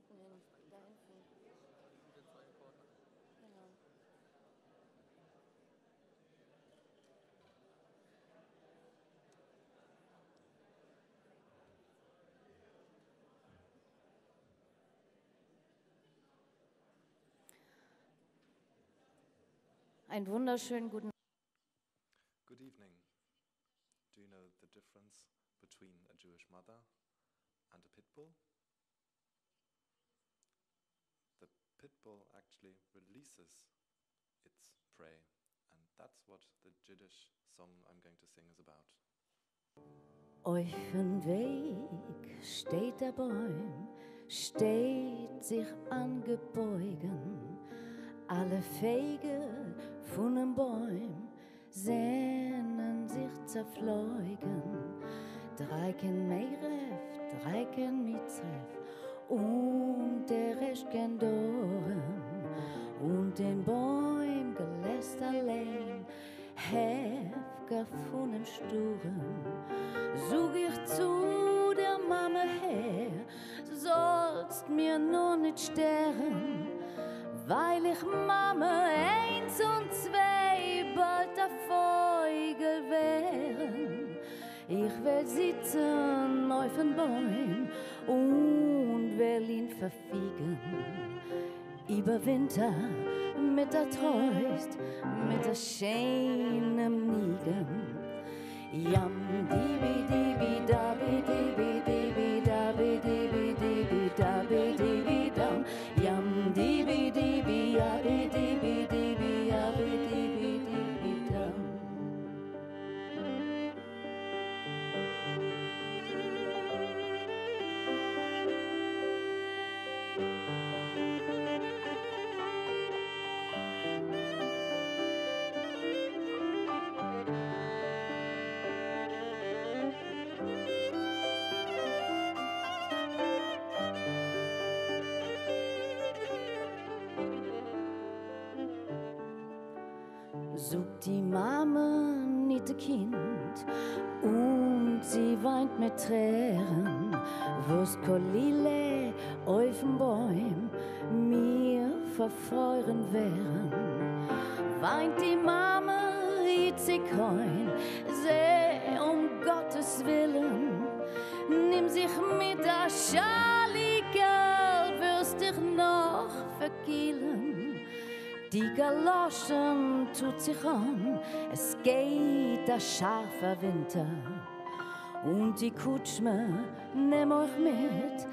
hinten hin, da hinten. Genau. Einen wunderschönen guten Good evening. Do you know the difference between a Jewish mother and a pit bull? The pit bull actually releases its prey, and that's what the Jiddisch song I'm going to sing is about. Auf dem Weg steht der Baum, steht sich angebeugen. Alle Fege von dem Baum sehnen sich zerfleugen. Dreiken Meiref, dreiken Mitzref und der Rest gen Dorem. Und den Baum gelässt allein, hefger von dem Sturm. Sog ich zu der Mama her, sollst mir nur nicht sterben, weil ich Mama 1 und 2 bald der Vogel wären. Ich will sitzen auf den Bäumen und will ihn verfliegen. Über Winter mit der Trost, mit der schönen Nigen. Yam dibi dibi dabi dibi dibi dabi dibi dibi dabi dibi dam. Yam dibi dibi yabi dibi dibi yabi dibi dibi dam. Sucht die Mama nicht ein Kind und sie weint mit Tränen, wo's Kolile auf dem Bäum mir verfeuern wären. Weint die Mama hitzig heun, seh Gottes Willen, nimm sich mit der Schalikel, wirst dich noch verkielen. Die Galoschen tut sich an, es geht ein scharfer Winter. Und die Kutschme nimm euch mit,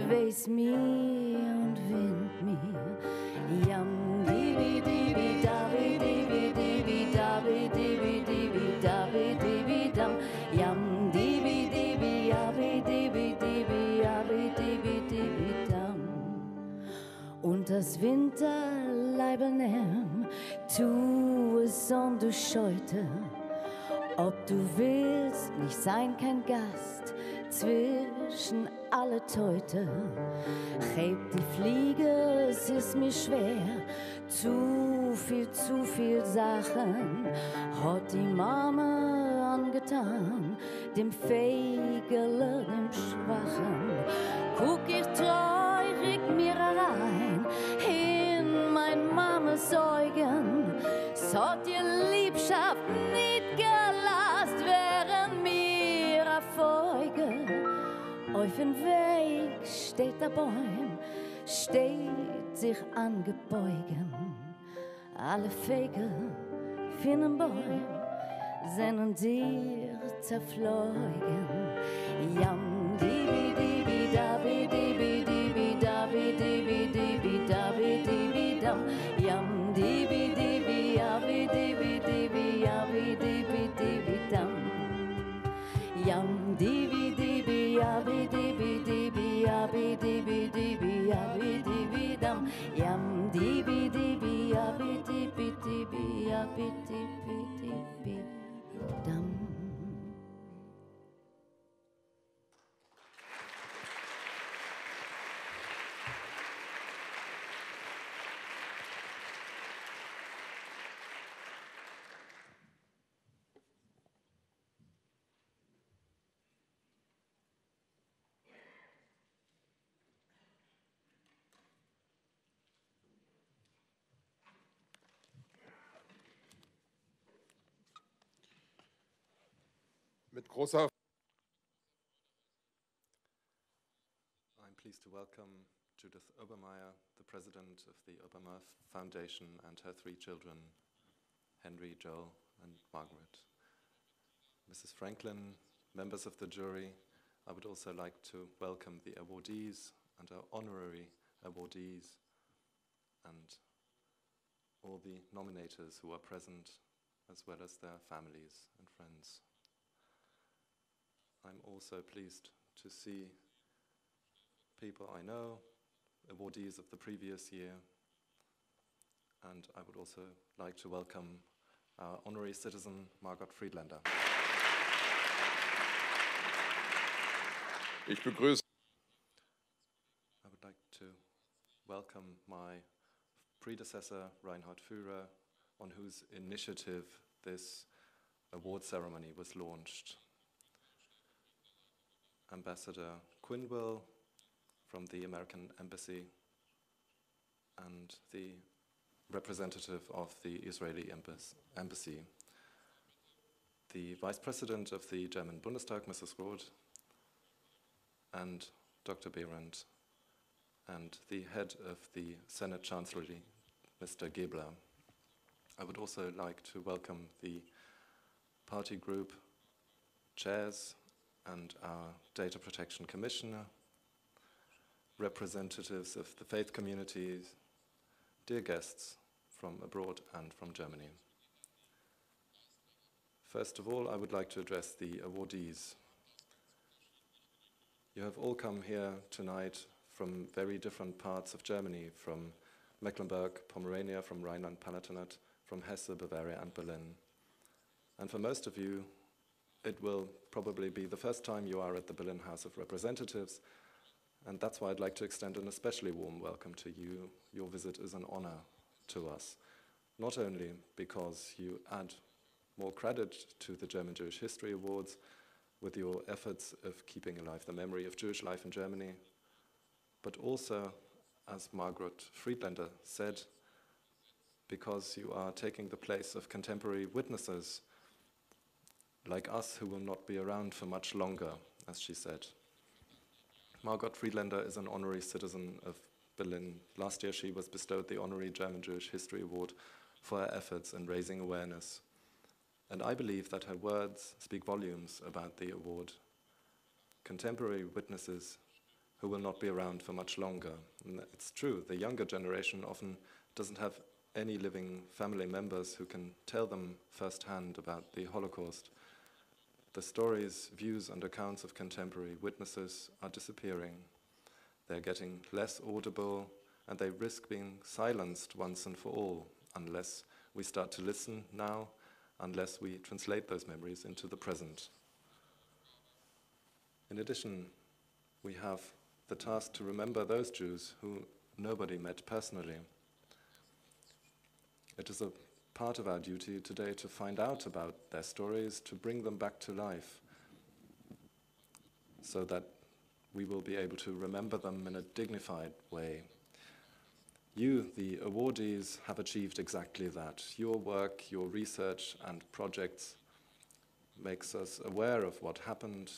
weiß mir und wind mir. Yam dibi dibi dabi dibi dibi dabi dibi dibi dabi dibi dam. Yam dibi dibi yabi dibi dibi yabi dibi dibi dam. Und das Winterleibel nimm, tu es und du scheute. Ob du willst, nicht sein kein Gast zwischen alle Teute. Heb die Fliege, es ist mir schwer, zu viel Sachen hat die Mama angetan, dem Fegele, dem Schwachen. Guck ich treurig mir rein in mein Mamas Augen, es hat ihr Liebschaft nicht gelast, während mir erfolge. Auf dem Weg steht der Baum, steht sich angebeugen. Alle Vögel von dem Baum sehnen dir zerflogen. Yam dibi dibi dabi dibi dibi dabi dibi dibi dabi dibi dam. Yam dibi dibi yabi dibi dibi yabi dibi dibi dam. Yam dibi dibi yabi dibi dibi yabi dibi dibi yabi dibi dam. Yam dibi dibi yabi dibi dibi yabi dibi dibi dam. Mit großer I'm pleased to welcome Judith Obermayer, the president of the Obermayer Foundation, and her 3 children, Henry, Joel, and Margaret. Mrs. Franklin, members of the jury, I would also like to welcome the awardees and our honorary awardees and all the nominators who are present, as well as their families and friends. I'm also pleased to see people I know, awardees of the previous year, and I would also like to welcome our honorary citizen, Margot Friedlander. Ich begrüße I would like to welcome my predecessor, Reinhard Führer, on whose initiative this award ceremony was launched. Ambassador Quinwell from the American Embassy and the representative of the Israeli Embassy. The Vice President of the German Bundestag, Mrs. Roth, and Dr. Behrendt, and the head of the Senate Chancellery, Mr. Gebler. I would also like to welcome the party group chairs and our Data Protection Commissioner, representatives of the faith communities, dear guests from abroad and from Germany. First of all, I would like to address the awardees. You have all come here tonight from very different parts of Germany, from Mecklenburg, Pomerania, from Rhineland-Palatinate, from Hesse, Bavaria, and Berlin. And for most of you, it will probably be the first time you are at the Berlin House of Representatives, and that's why I'd like to extend an especially warm welcome to you. Your visit is an honor to us, not only because you add more credit to the German Jewish History Awards with your efforts of keeping alive the memory of Jewish life in Germany, but also, as Margaret Friedlander said, because you are taking the place of contemporary witnesses like us who will not be around for much longer, as she said. Margot Friedlander is an honorary citizen of Berlin. Last year she was bestowed the honorary German Jewish History Award for her efforts in raising awareness. And I believe that her words speak volumes about the award. Contemporary witnesses who will not be around for much longer. And it's true, the younger generation often doesn't have any living family members who can tell them firsthand about the Holocaust. The stories, views, and accounts of contemporary witnesses are disappearing. They're getting less audible, and they risk being silenced once and for all, unless we start to listen now, unless we translate those memories into the present. In addition, we have the task to remember those Jews who nobody met personally. It is a part of our duty today to find out about their stories, to bring them back to life, so that we will be able to remember them in a dignified way. You, the awardees, have achieved exactly that. Your work, your research and projects makes us aware of what happened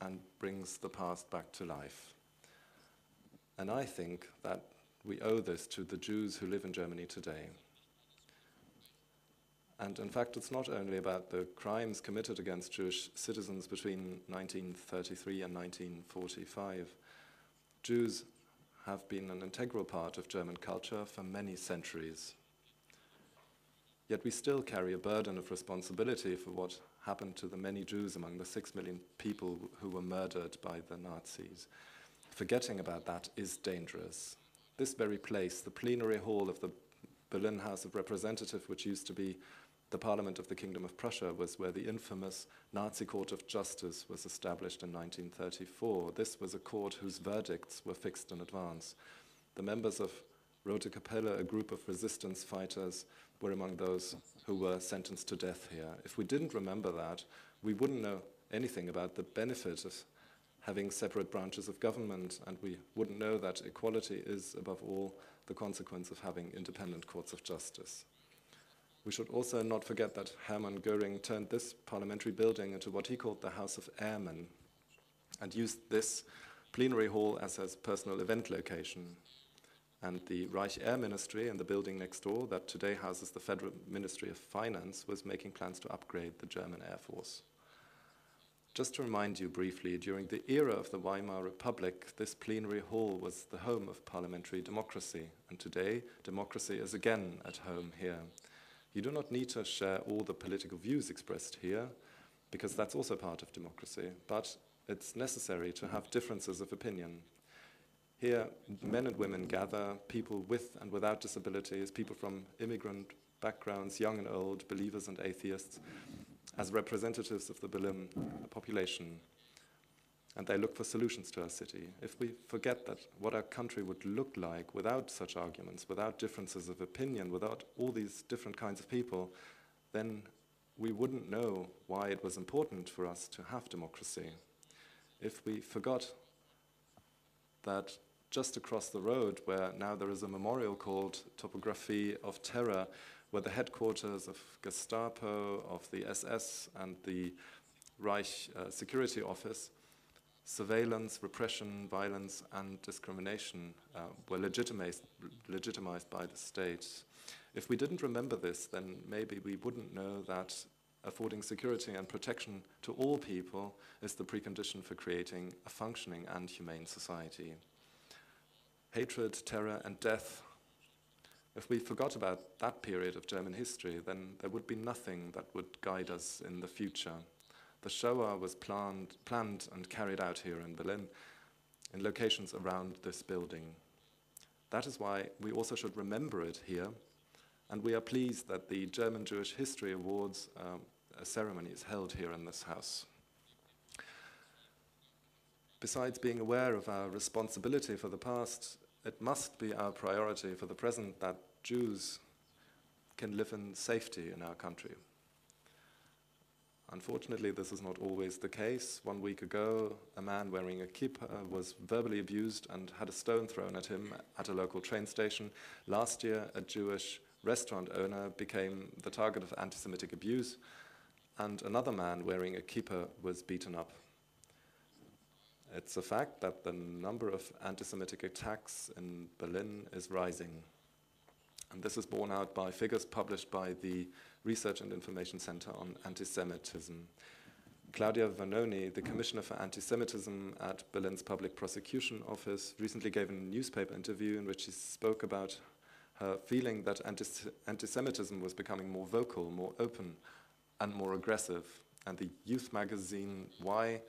and brings the past back to life. And I think that we owe this to the Jews who live in Germany today. And in fact, it's not only about the crimes committed against Jewish citizens between 1933 and 1945. Jews have been an integral part of German culture for many centuries. Yet we still carry a burden of responsibility for what happened to the many Jews among the 6 million people who were murdered by the Nazis. Forgetting about that is dangerous. This very place, the plenary hall of the Berlin House of Representatives, which used to be the Parliament of the Kingdom of Prussia, was where the infamous Nazi Court of Justice was established in 1934. This was a court whose verdicts were fixed in advance. The members of Rote Kapelle, a group of resistance fighters, were among those who were sentenced to death here. If we didn't remember that, we wouldn't know anything about the benefit of having separate branches of government, and we wouldn't know that equality is, above all, the consequence of having independent courts of justice. We should also not forget that Hermann Göring turned this parliamentary building into what he called the House of Airmen and used this plenary hall as his personal event location. And the Reich Air Ministry in the building next door that today houses the Federal Ministry of Finance was making plans to upgrade the German Air Force. Just to remind you briefly, during the era of the Weimar Republic, this plenary hall was the home of parliamentary democracy, and today democracy is again at home here. You do not need to share all the political views expressed here, because that's also part of democracy, but it's necessary to have differences of opinion. Here, men and women gather, people with and without disabilities, people from immigrant backgrounds, young and old, believers and atheists, as representatives of the Berlin population. And they look for solutions to our city. If we forget that what our country would look like without such arguments, without differences of opinion, without all these different kinds of people, then we wouldn't know why it was important for us to have democracy. If we forgot that just across the road, where now there is a memorial called Topography of Terror, where the headquarters of Gestapo, of the SS, and the Reich Security Office, surveillance, repression, violence, and discrimination were legitimized by the state. If we didn't remember this, then maybe we wouldn't know that affording security and protection to all people is the precondition for creating a functioning and humane society. Hatred, terror, and death. If we forgot about that period of German history, then there would be nothing that would guide us in the future. The Shoah was planned and carried out here in Berlin, in locations around this building. That is why we also should remember it here, and we are pleased that the German Jewish History Awards ceremony is held here in this house. Besides being aware of our responsibility for the past, it must be our priority for the present that Jews can live in safety in our country. Unfortunately, this is not always the case. 1 week ago, a man wearing a kippah was verbally abused and had a stone thrown at him at a local train station. Last year, a Jewish restaurant owner became the target of anti-Semitic abuse, and another man wearing a kippah was beaten up. It's a fact that the number of anti-Semitic attacks in Berlin is rising. And this is borne out by figures published by the Research and Information Center on Anti-Semitism. Claudia Vanoni, the Commissioner for Anti-Semitism at Berlin's Public Prosecution Office, recently gave a newspaper interview in which she spoke about her feeling that anti-Semitism was becoming more vocal, more open, and more aggressive. And the youth magazine Why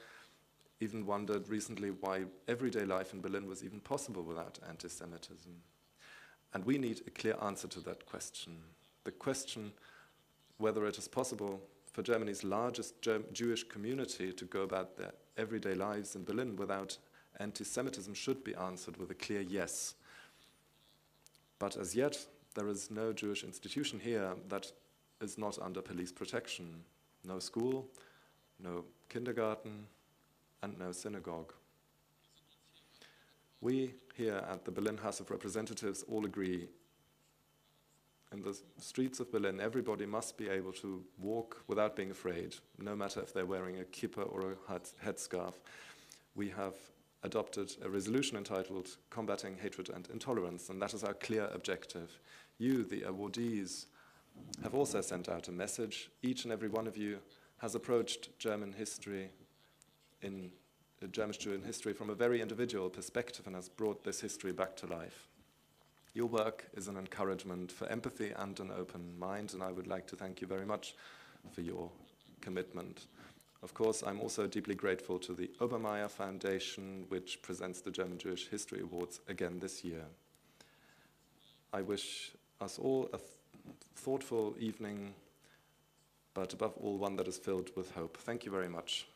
even wondered recently why everyday life in Berlin was even possible without anti-Semitism. And we need a clear answer to that question. The question whether it is possible for Germany's largest Jewish community to go about their everyday lives in Berlin without anti-Semitism should be answered with a clear yes. But as yet, there is no Jewish institution here that is not under police protection. No school, no kindergarten, and no synagogue. We here at the Berlin House of Representatives all agree in the streets of Berlin, everybody must be able to walk without being afraid, no matter if they're wearing a kippah or a headscarf. We have adopted a resolution entitled Combating Hatred and Intolerance, and that is our clear objective. You, the awardees, have also sent out a message. Each and every one of you has approached German history German history from a very individual perspective and has brought this history back to life. Your work is an encouragement for empathy and an open mind, and I would like to thank you very much for your commitment. Of course, I'm also deeply grateful to the Obermayer Foundation, which presents the German Jewish History Awards again this year. I wish us all a thoughtful evening, but above all, one that is filled with hope. Thank you very much.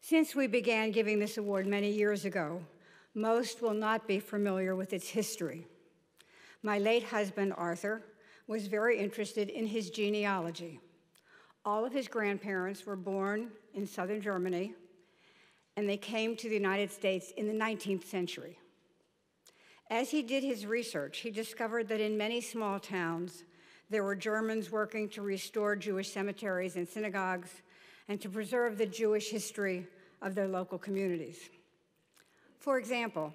Since we began giving this award many years ago, most will not be familiar with its history. My late husband, Arthur, was very interested in his genealogy. All of his grandparents were born in southern Germany, and they came to the United States in the 19th century. As he did his research, he discovered that in many small towns, there were Germans working to restore Jewish cemeteries and synagogues and to preserve the Jewish history of their local communities. For example,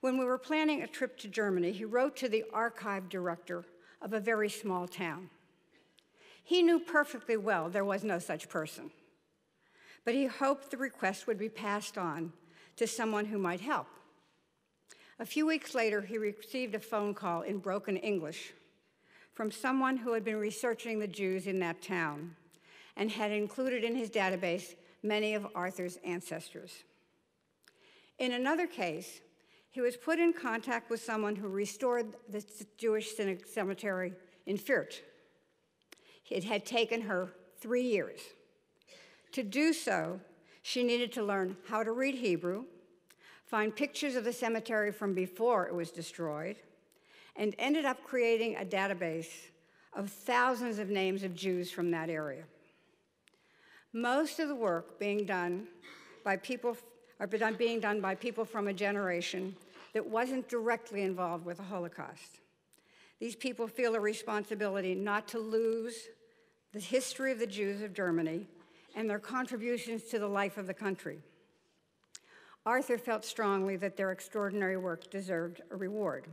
when we were planning a trip to Germany, he wrote to the archive director of a very small town. He knew perfectly well there was no such person, but he hoped the request would be passed on to someone who might help. A few weeks later, he received a phone call in broken English from someone who had been researching the Jews in that town and had included in his database many of Arthur's ancestors. In another case, he was put in contact with someone who restored the Jewish cemetery in Fürth. It had taken her 3 years. To do so, she needed to learn how to read Hebrew, find pictures of the cemetery from before it was destroyed, and ended up creating a database of thousands of names of Jews from that area. Most of the work being done by people from a generation that wasn't directly involved with the Holocaust. These people feel a responsibility not to lose the history of the Jews of Germany and their contributions to the life of the country. Arthur felt strongly that their extraordinary work deserved a reward.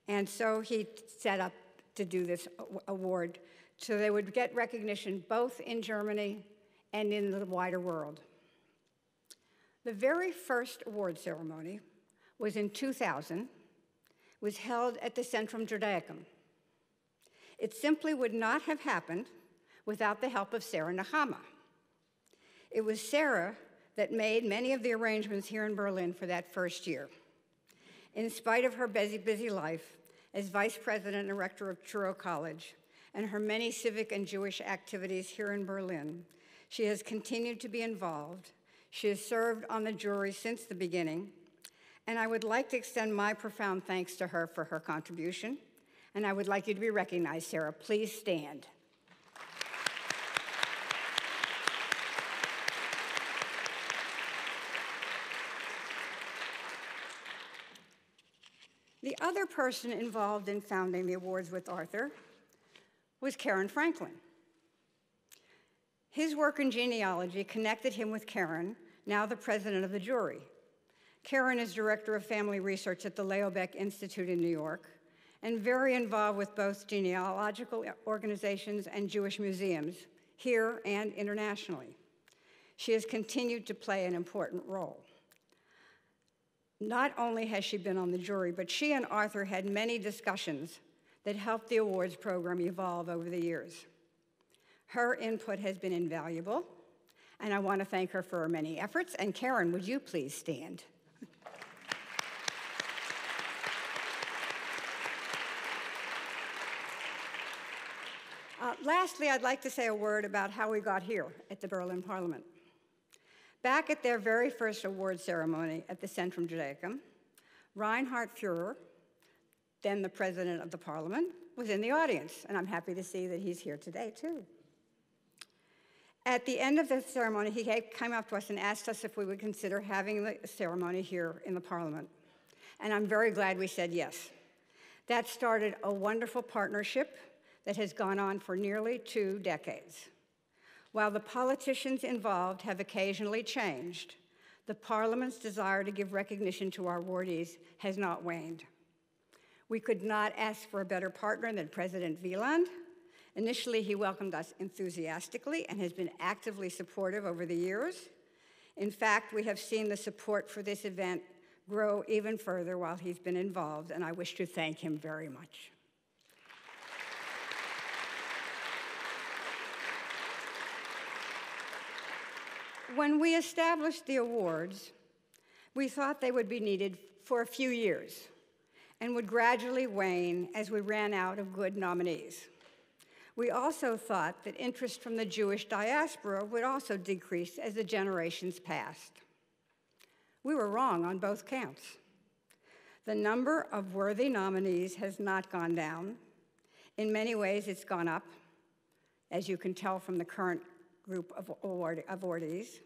And so he set up to do this award so they would get recognition both in Germany and in the wider world. The very first award ceremony was in 2000, was held at the Centrum Judaicum. It simply would not have happened without the help of Sarah Nahama. It was Sarah that made many of the arrangements here in Berlin for that first year. In spite of her busy life as vice president and rector of Truro College and her many civic and Jewish activities here in Berlin, she has continued to be involved. She has served on the jury since the beginning, and I would like to extend my profound thanks to her for her contribution, and I would like you to be recognized, Sarah. Please stand. The other person involved in founding the awards with Arthur was Karen Franklin. His work in genealogy connected him with Karen, now the president of the jury. Karen is director of family research at the Leo Baeck Institute in New York and very involved with both genealogical organizations and Jewish museums, here and internationally. She has continued to play an important role. Not only has she been on the jury, but she and Arthur had many discussions that helped the awards program evolve over the years. Her input has been invaluable, and I want to thank her for her many efforts. And Karen, would you please stand? Lastly, I'd like to say a word about how we got here at the Berlin Parliament. Back at their very first award ceremony at the Centrum Judaicum, Reinhard Führer, then the president of the parliament, was in the audience, and I'm happy to see that he's here today, too. At the end of the ceremony, he came up to us and asked us if we would consider having the ceremony here in the parliament, and I'm very glad we said yes. That started a wonderful partnership that has gone on for nearly 2 decades. While the politicians involved have occasionally changed, the Parliament's desire to give recognition to our awardees has not waned. We could not ask for a better partner than President Wieland. Initially, he welcomed us enthusiastically and has been actively supportive over the years. In fact, we have seen the support for this event grow even further while he's been involved, and I wish to thank him very much. When we established the awards, we thought they would be needed for a few years and would gradually wane as we ran out of good nominees. We also thought that interest from the Jewish diaspora would also decrease as the generations passed. We were wrong on both counts. The number of worthy nominees has not gone down. In many ways, it's gone up, as you can tell from the current group of awardees.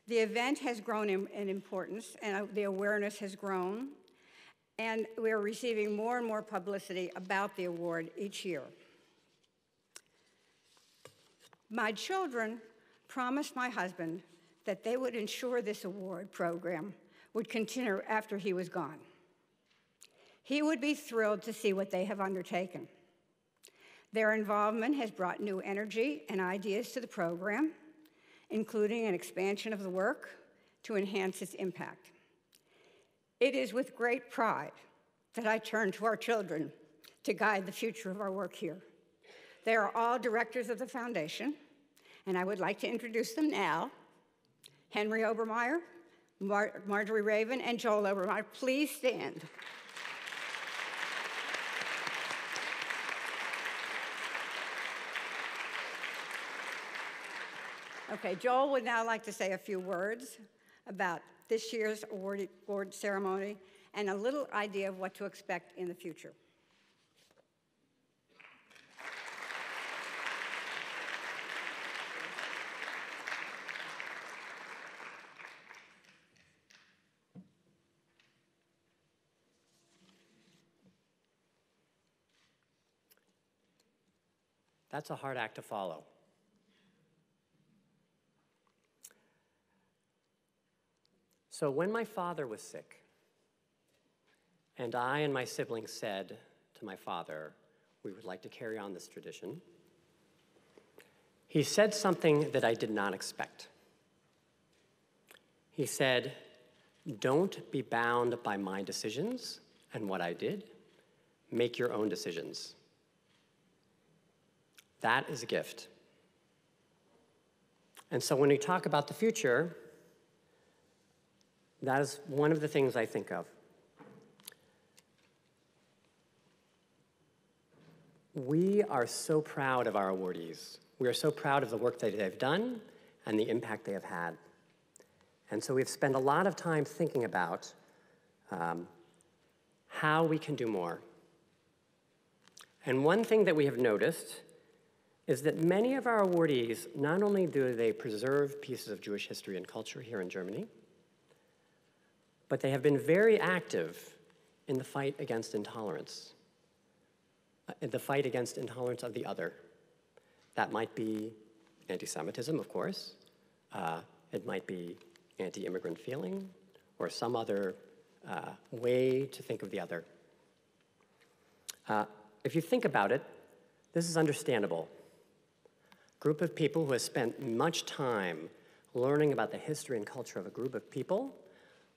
The event has grown in importance, and the awareness has grown, and we are receiving more and more publicity about the award each year. My children promised my husband that they would ensure this award program would continue after he was gone. He would be thrilled to see what they have undertaken. Their involvement has brought new energy and ideas to the program, including an expansion of the work to enhance its impact. It is with great pride that I turn to our children to guide the future of our work here. They are all directors of the foundation, and I would like to introduce them now. Henry Obermayer, Marjorie Raven, and Joel Obermayer. Please stand. Okay, Joel would now like to say a few words about this year's award ceremony and a little idea of what to expect in the future. That's a hard act to follow. So when my father was sick, and I and my siblings said to my father, we would like to carry on this tradition, he said something that I did not expect. He said, "Don't be bound by my decisions and what I did. Make your own decisions." That is a gift. And so when we talk about the future, that is one of the things I think of. We are so proud of our awardees. We are so proud of the work that they've done and the impact they have had. And so we've spent a lot of time thinking about how we can do more. And one thing that we have noticed is that many of our awardees, not only do they preserve pieces of Jewish history and culture here in Germany, but they have been very active in the fight against intolerance, the fight against intolerance of the other. That might be anti-Semitism, of course. It might be anti-immigrant feeling, or some other way to think of the other. If you think about it, this is understandable. A group of people who have spent much time learning about the history and culture of a group of people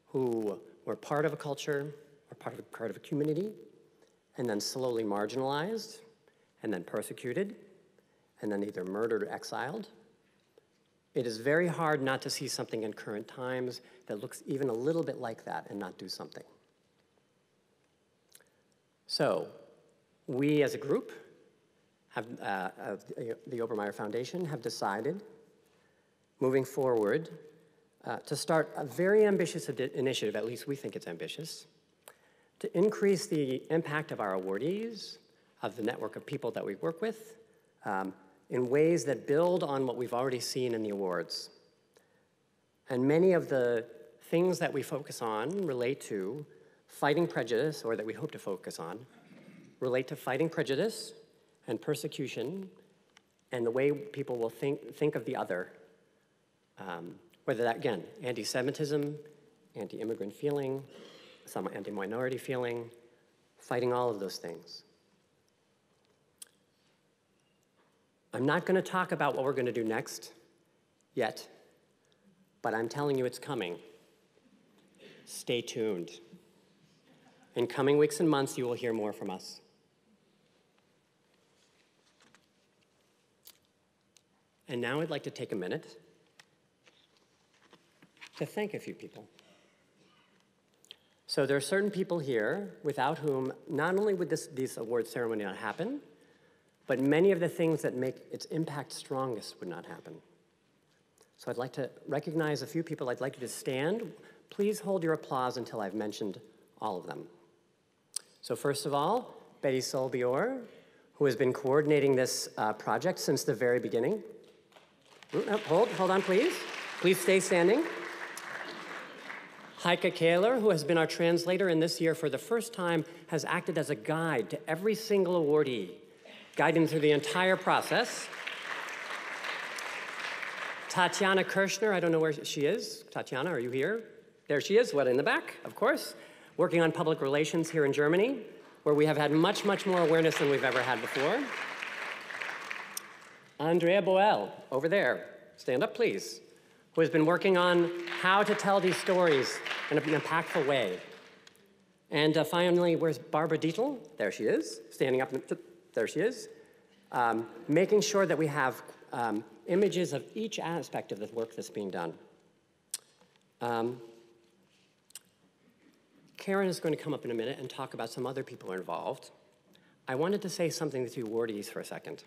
who were part of a culture or part of a community, and then slowly marginalized, and then persecuted, and then either murdered or exiled. It is very hard not to see something in current times that looks even a little bit like that and not do something. So, we as a group, the Obermayer Foundation, have decided, moving forward, to start a very ambitious initiative, at least we think it's ambitious, to increase the impact of our awardees, of the network of people that we work with, in ways that build on what we've already seen in the awards. And many of the things that we focus on relate to fighting prejudice, or that we hope to focus on, relate to fighting prejudice and persecution and the way people will think of the other. Whether that, again, anti-Semitism, anti-immigrant feeling, some anti-minority feeling, fighting all of those things. I'm not going to talk about what we're going to do next yet, but I'm telling you it's coming. Stay tuned. In coming weeks and months, you will hear more from us. And now I'd like to take a minute to thank a few people. So there are certain people here without whom not only would this award ceremony not happen, but many of the things that make its impact strongest would not happen. So I'd like to recognize a few people. I'd like you to stand. Please hold your applause until I've mentioned all of them. So first of all, Betty Solbior, who has been coordinating this project since the very beginning. Hold on, please. Please stay standing. Heike Kahler, who has been our translator and this year for the first time has acted as a guide to every single awardee, guiding through the entire process. Tatiana Kirschner, I don't know where she is. Tatiana, are you here? There she is, in the back, of course, working on public relations here in Germany, where we have had much, much more awareness than we've ever had before. Andrea Boel, over there, stand up, please, who has been working on how to tell these stories in an impactful way. And finally, where's Barbara Dietl? There she is, standing up, there she is, making sure that we have images of each aspect of the work that's being done. Karen is going to come up in a minute and talk about some other people involved. I wanted to say something to the awardees for a second.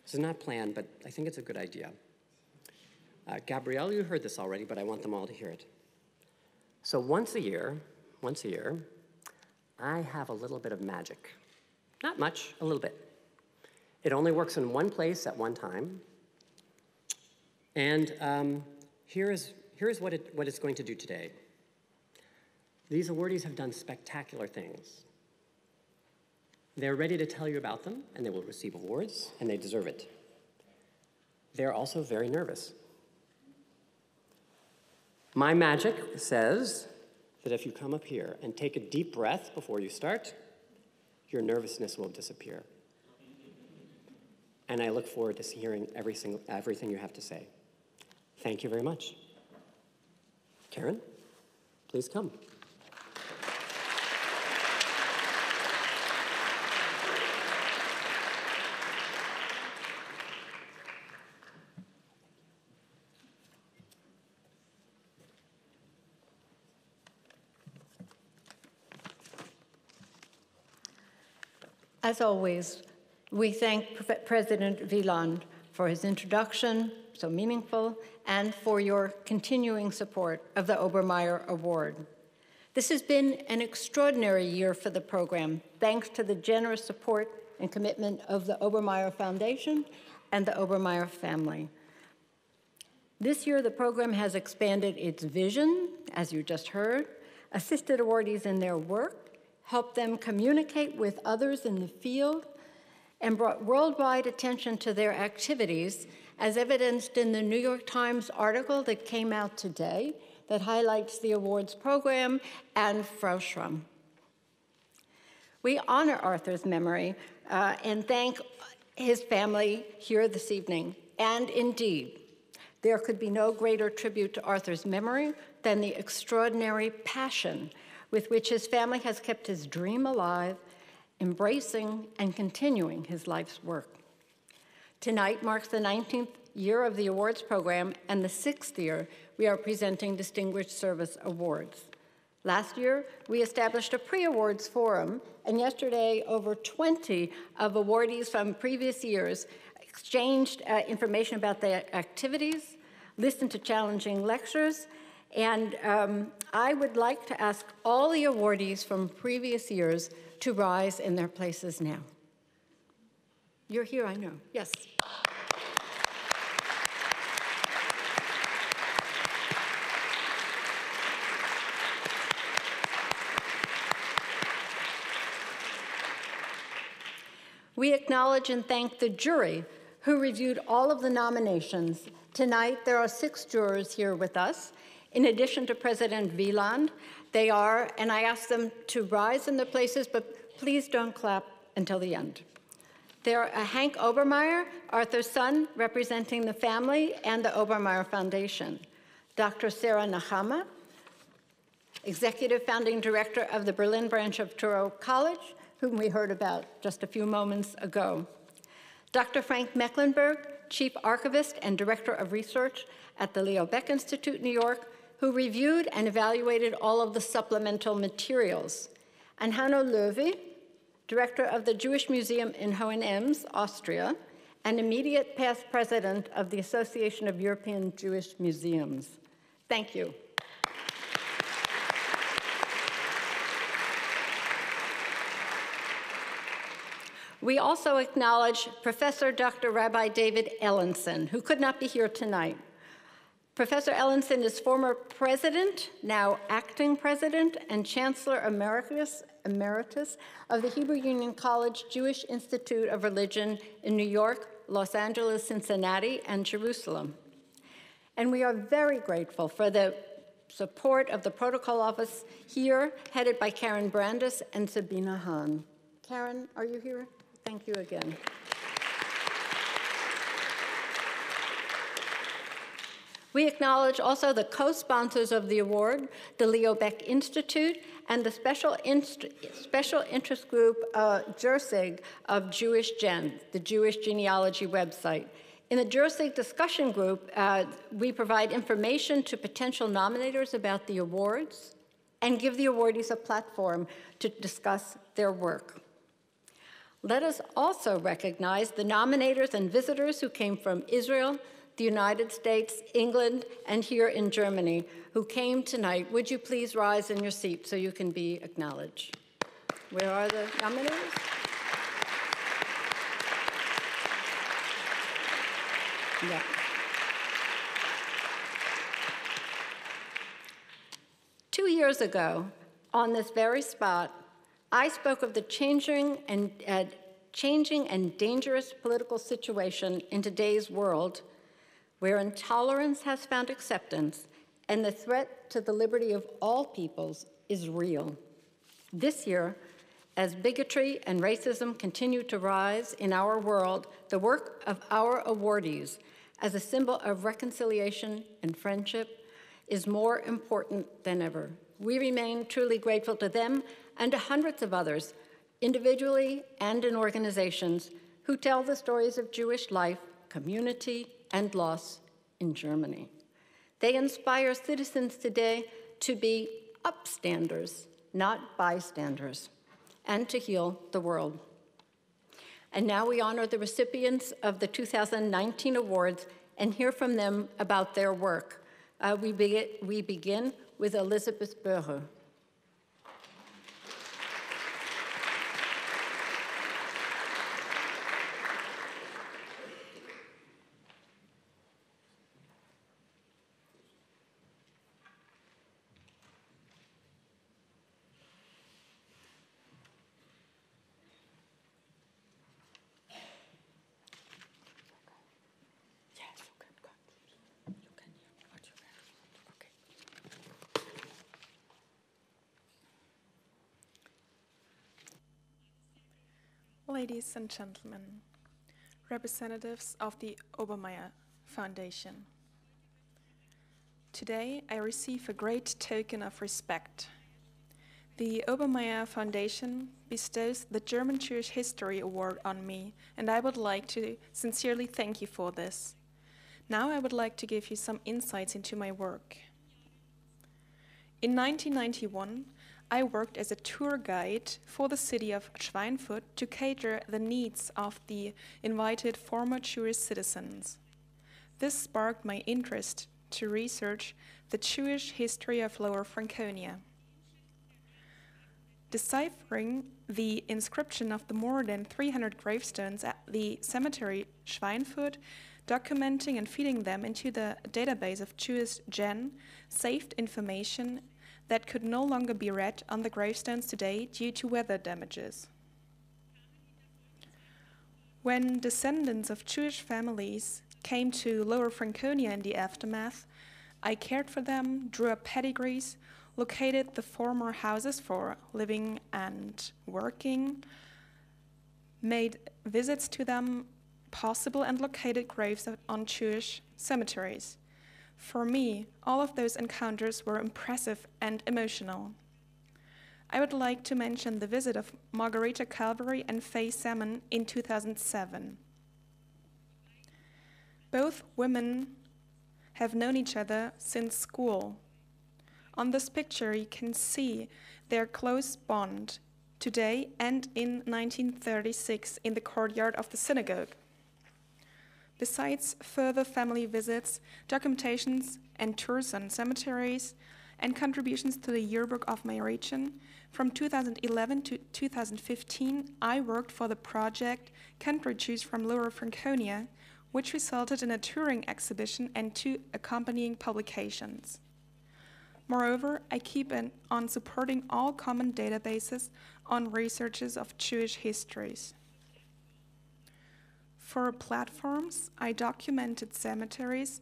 This is not planned, but I think it's a good idea. Gabrielle, you heard this already, but I want them all to hear it. So once a year, I have a little bit of magic. Not much, a little bit. It only works in one place at one time. And here's what it's going to do today. These awardees have done spectacular things. They're ready to tell you about them, and they will receive awards, and they deserve it. They're also very nervous. My magic says that if you come up here and take a deep breath before you start, your nervousness will disappear. And I look forward to hearing everything you have to say. Thank you very much. Karen, please come. As always, we thank President Wieland for his introduction, so meaningful, and for your continuing support of the Obermayer Award. This has been an extraordinary year for the program, thanks to the generous support and commitment of the Obermayer Foundation and the Obermayer family. This year, the program has expanded its vision, as you just heard, assisted awardees in their work, helped them communicate with others in the field, and brought worldwide attention to their activities, as evidenced in the New York Times article that came out today that highlights the awards program and Frau Schramm. We honor Arthur's memory and thank his family here this evening. And indeed, there could be no greater tribute to Arthur's memory than the extraordinary passion with which his family has kept his dream alive, embracing and continuing his life's work. Tonight marks the 19th year of the awards program and the 6th year we are presenting Distinguished Service Awards. Last year, we established a pre-awards forum, and yesterday, over 20 of awardees from previous years exchanged information about their activities, listened to challenging lectures, and I would like to ask all the awardees from previous years to rise in their places now. You're here, I know. Yes. We acknowledge and thank the jury who reviewed all of the nominations. Tonight, there are 6 jurors here with us. In addition to President Wieland, they are, and I ask them to rise in their places, but please don't clap until the end. There are Hank Obermayer, Arthur's son, representing the family and the Obermayer Foundation. Dr. Sarah Nahama, Executive Founding Director of the Berlin branch of Touro College, whom we heard about just a few moments ago. Dr. Frank Mecklenburg, Chief Archivist and Director of Research at the Leo Baeck Institute, New York, who reviewed and evaluated all of the supplemental materials. And Hanno Löwy, director of the Jewish Museum in Hohenems, Austria, and immediate past president of the Association of European Jewish Museums. Thank you. We also acknowledge Professor Dr. Rabbi David Ellenson, who could not be here tonight. Professor Ellenson is former president, now acting president, and Chancellor Emeritus of the Hebrew Union College Jewish Institute of Religion in New York, Los Angeles, Cincinnati, and Jerusalem. And we are very grateful for the support of the Protocol Office here, headed by Karen Brandis and Sabina Hahn. Karen, are you here? Thank you again. We acknowledge also the co-sponsors of the award, the Leo Baeck Institute, and the special interest group, JURSIG, of Jewish Gen, the Jewish genealogy website. In the JURSIG discussion group, we provide information to potential nominators about the awards and give the awardees a platform to discuss their work. Let us also recognize the nominators and visitors who came from Israel, the United States, England, and here in Germany, who came tonight. Would you please rise in your seat so you can be acknowledged? Where are the nominators? Yeah. Two years ago, on this very spot, I spoke of the changing and dangerous political situation in today's world, where intolerance has found acceptance and the threat to the liberty of all peoples is real. This year, as bigotry and racism continue to rise in our world, the work of our awardees as a symbol of reconciliation and friendship is more important than ever. We remain truly grateful to them and to hundreds of others, individually and in organizations, who tell the stories of Jewish life, community, and loss in Germany. They inspire citizens today to be upstanders, not bystanders, and to heal the world. And now we honor the recipients of the 2019 awards and hear from them about their work. We begin with Elizabeth Böhre. Ladies and gentlemen, representatives of the Obermayer Foundation. Today I receive a great token of respect. The Obermayer Foundation bestows the German Jewish History Award on me, and I would like to sincerely thank you for this. Now I would like to give you some insights into my work. In 1991, I worked as a tour guide for the city of Schweinfurt to cater the needs of the invited former Jewish citizens. This sparked my interest to research the Jewish history of Lower Franconia. Deciphering the inscription of the more than 300 gravestones at the cemetery Schweinfurt, documenting and feeding them into the database of Jewish Gen saved information that could no longer be read on the gravestones today due to weather damages. When descendants of Jewish families came to Lower Franconia in the aftermath, I cared for them, drew up pedigrees, located the former houses for living and working, made visits to them possible, and located graves on Jewish cemeteries. For me, all of those encounters were impressive and emotional. I would like to mention the visit of Margareta Calvary and Faye Salmon in 2007. Both women have known each other since school. On this picture, you can see their close bond, today and in 1936 in the courtyard of the synagogue. Besides further family visits, documentations, and tours on cemeteries, and contributions to the Yearbook of my region, from 2011 to 2015, I worked for the project Country Jews from Lower Franconia, which resulted in a touring exhibition and 2 accompanying publications. Moreover, I keep on supporting all common databases on researches of Jewish histories. For platforms, I documented cemeteries,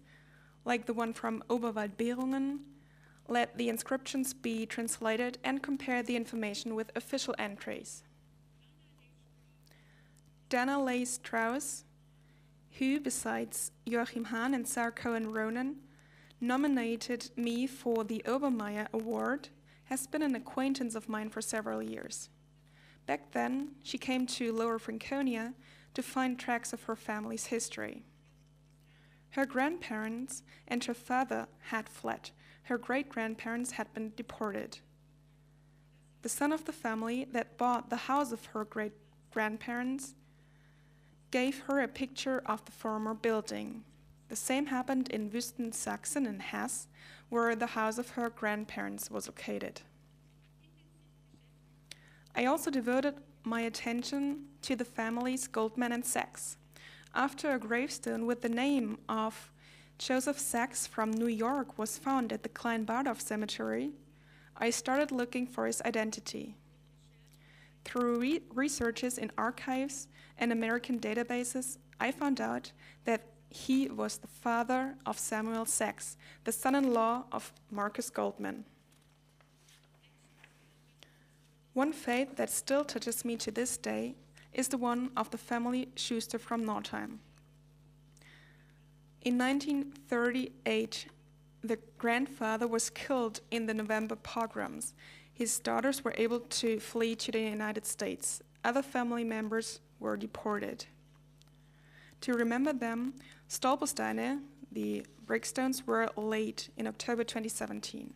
like the one from Oberwaldbehrungen, let the inscriptions be translated, and compare the information with official entries. Dana Leigh Strauss, who, besides Joachim Hahn and Sarah Cohen-Ronan, nominated me for the Obermayer Award, has been an acquaintance of mine for several years. Back then, she came to Lower Franconia to find tracks of her family's history. Her grandparents and her father had fled. Her great-grandparents had been deported. The son of the family that bought the house of her great-grandparents gave her a picture of the former building. The same happened in Wüsten, Sachsen in Hesse, where the house of her grandparents was located. I also devoted my attention to the families Goldman and Sachs. After a gravestone with the name of Joseph Sachs from New York was found at the Kleinbadorf Cemetery, I started looking for his identity. Through researches in archives and American databases, I found out that he was the father of Samuel Sachs, the son-in-law of Marcus Goldman. One fate that still touches me to this day is the one of the family Schuster from Nordheim. In 1938, the grandfather was killed in the November pogroms. His daughters were able to flee to the United States. Other family members were deported. To remember them, Stolpersteine, the brickstones, were laid in October 2017.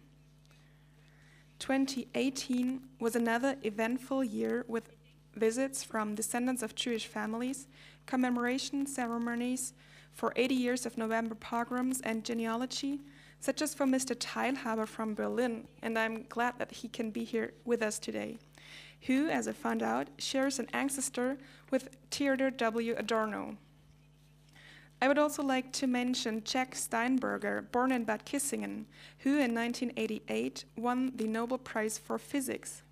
2018 was another eventful year with visits from descendants of Jewish families, commemoration ceremonies for 80 years of November pogroms, and genealogy, such as for Mr. Teilhaber from Berlin, and I'm glad that he can be here with us today, who, as I found out, shares an ancestor with Theodor W. Adorno. I would also like to mention Jack Steinberger, born in Bad Kissingen, who in 1988 won the Nobel Prize for Physics.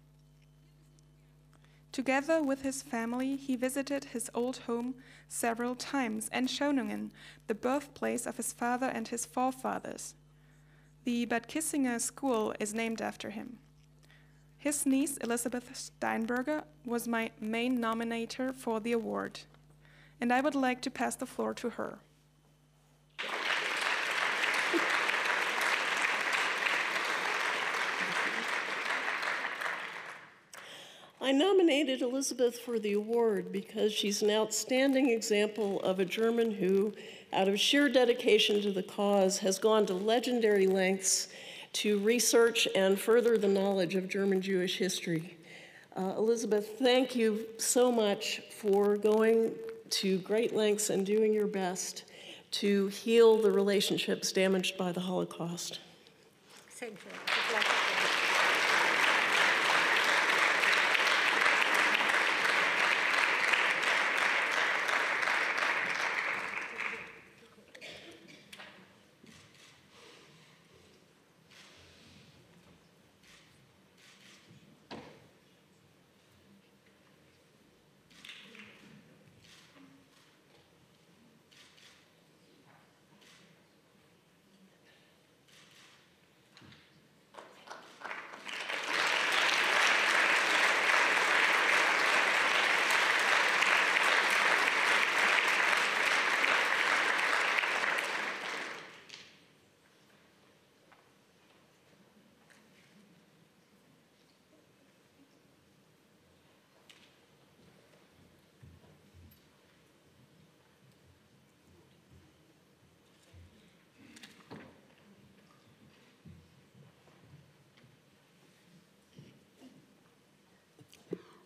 Together with his family, he visited his old home several times, and Schöningen, the birthplace of his father and his forefathers. The Bad Kissinger School is named after him. His niece, Elisabeth Steinberger, was my main nominator for the award, and I would like to pass the floor to her. I nominated Elizabeth for the award because she's an outstanding example of a German who, out of sheer dedication to the cause, has gone to legendary lengths to research and further the knowledge of German Jewish history. Elizabeth, thank you so much for going to great lengths and doing your best to heal the relationships damaged by the Holocaust. Thank you.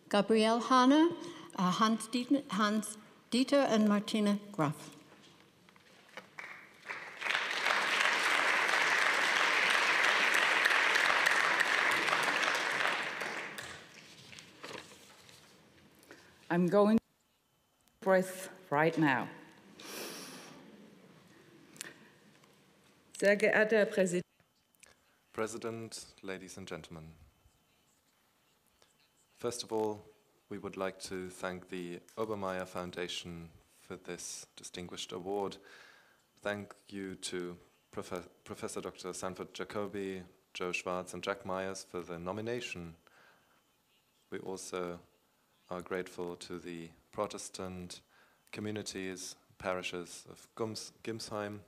Gabrielle Hanna, Hans Dieter, and Martina Graf. I'm going to breath right now. Sehr geehrter Herr Präsident. President, ladies and gentlemen. First of all, we would like to thank the Obermayer Foundation for this distinguished award. Thank you to Professor Dr. Sanford Jacobi, Joe Schwartz, and Jack Myers for the nomination. We also are grateful to the Protestant communities, parishes of Gimsheim,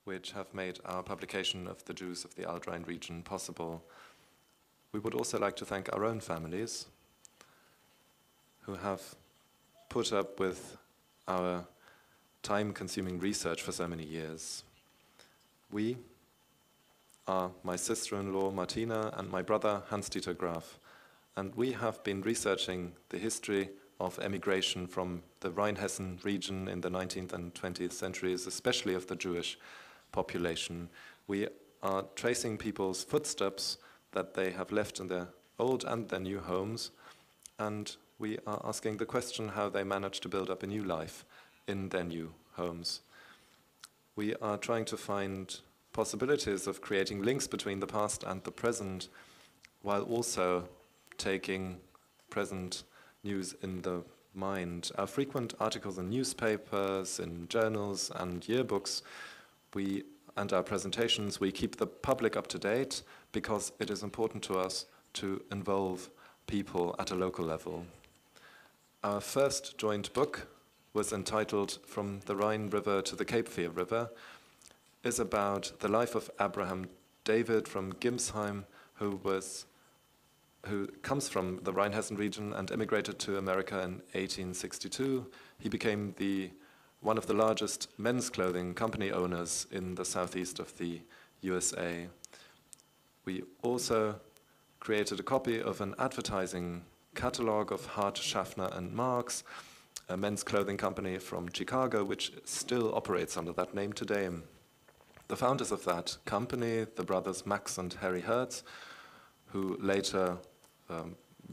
which have made our publication of the Jews of the Alt-Rhine region possible. We would also like to thank our own families who have put up with our time-consuming research for so many years. We are my sister-in-law Martina and my brother Hans-Dieter Graf, and we have been researching the history of emigration from the Rhine-Hessen region in the 19th and 20th centuries, especially of the Jewish population. We are tracing people's footsteps that they have left in their old and their new homes, and we are asking the question how they managed to build up a new life in their new homes. We are trying to find possibilities of creating links between the past and the present, while also taking present news in the mind. Our frequent articles in newspapers, in journals and yearbooks, and our presentations, we keep the public up to date because it is important to us to involve people at a local level. Our first joint book was entitled From the Rhine River to the Cape Fear River, is about the life of Abraham David from Gimsheim, who comes from the Rhine-Hessen region and immigrated to America in 1862. He became one of the largest men's clothing company owners in the southeast of the USA. We also created a copy of an advertising catalog of Hart, Schaffner and Marx, a men's clothing company from Chicago, which still operates under that name today. The founders of that company, the brothers Max and Harry Hertz, who later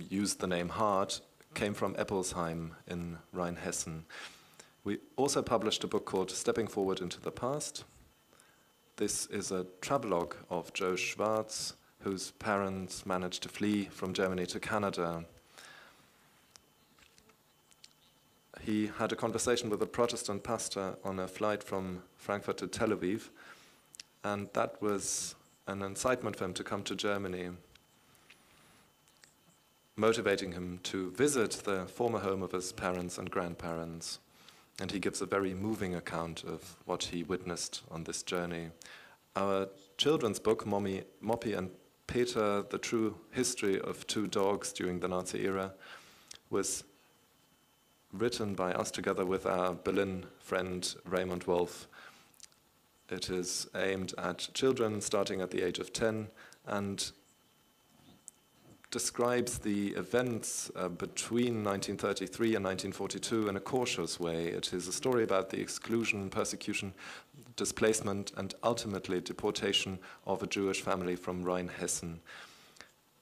used the name Hart, came from Eppelsheim in Rhine-Hessen. We also published a book called Stepping Forward into the Past. This is a travelogue of Joe Schwartz, whose parents managed to flee from Germany to Canada. He had a conversation with a Protestant pastor on a flight from Frankfurt to Tel Aviv, and that was an incitement for him to come to Germany, motivating him to visit the former home of his parents and grandparents. And he gives a very moving account of what he witnessed on this journey. Our children's book, Moppy and Peter, The True History of Two Dogs During the Nazi Era, was written by us together with our Berlin friend Raymond Wolf. It is aimed at children starting at the age of 10 and describes the events between 1933 and 1942 in a cautious way. It is a story about the exclusion, persecution, displacement, and ultimately deportation of a Jewish family from Rhine-Hessen.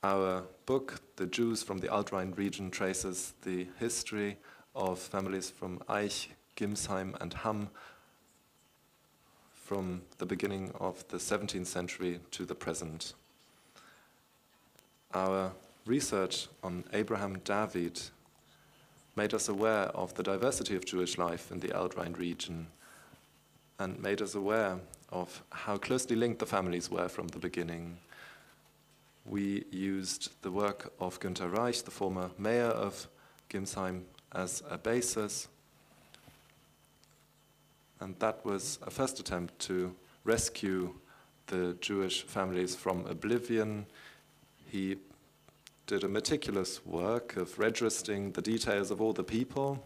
Our book, The Jews from the Alt-Rhine region, traces the history of families from Eich, Gimsheim, and Hamm from the beginning of the 17th century to the present. Our research on Abraham David made us aware of the diversity of Jewish life in the Alt-Rhine region and made us aware of how closely linked the families were from the beginning. We used the work of Günter Reich, the former mayor of Gimsheim, as a basis, and that was a first attempt to rescue the Jewish families from oblivion. He did a meticulous work of registering the details of all the people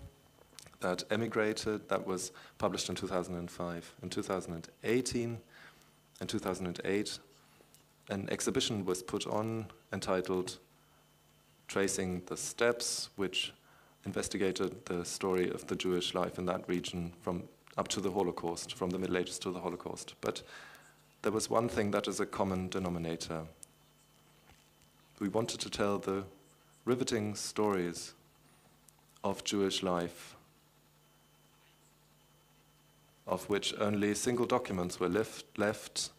that emigrated. That was published in 2005. In 2018 and 2008, an exhibition was put on entitled tracing the steps which investigated the story of the Jewish life in that region from up to the Holocaust, from the Middle Ages to the Holocaust. But there was one thing that is a common denominator. We wanted to tell the riveting stories of Jewish life, of which only single documents were left,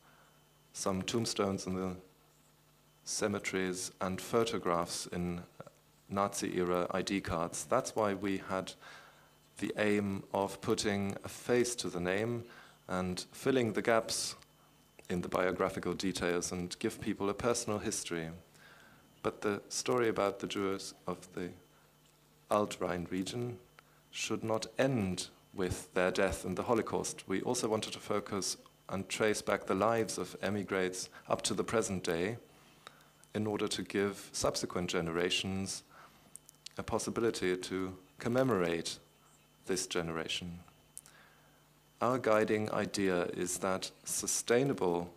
some tombstones in the cemeteries, and photographs in Nazi-era ID cards. That's why we had the aim of putting a face to the name and filling the gaps in the biographical details and give people a personal history. But the story about the Jews of the Alt-Rhine region should not end with their death in the Holocaust. We also wanted to focus and trace back the lives of emigrants up to the present day in order to give subsequent generations a possibility to commemorate this generation. Our guiding idea is that sustainable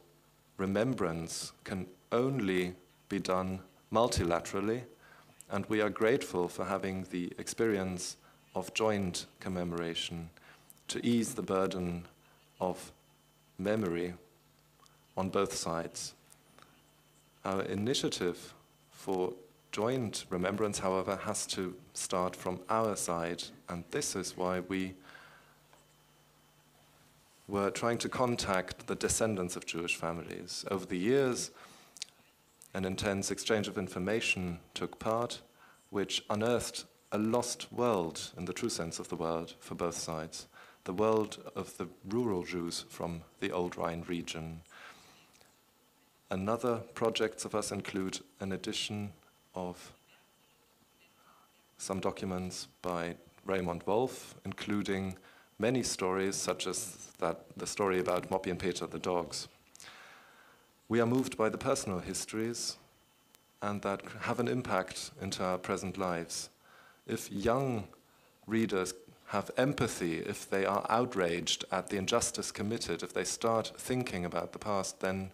remembrance can only be done multilaterally, and we are grateful for having the experience of joint commemoration to ease the burden of memory on both sides. Our initiative for joint remembrance, however, has to start from our side, and this is why we were trying to contact the descendants of Jewish families. Over the years, an intense exchange of information took part, which unearthed a lost world, in the true sense of the word, for both sides. The world of the rural Jews from the Old Rhine region. Another projects of us include an edition of some documents by Raymond Wolf, including many stories, such as the story about Moppy and Peter, the dogs. We are moved by the personal histories and that have an impact into our present lives. If young readers have empathy, if they are outraged at the injustice committed, if they start thinking about the past, then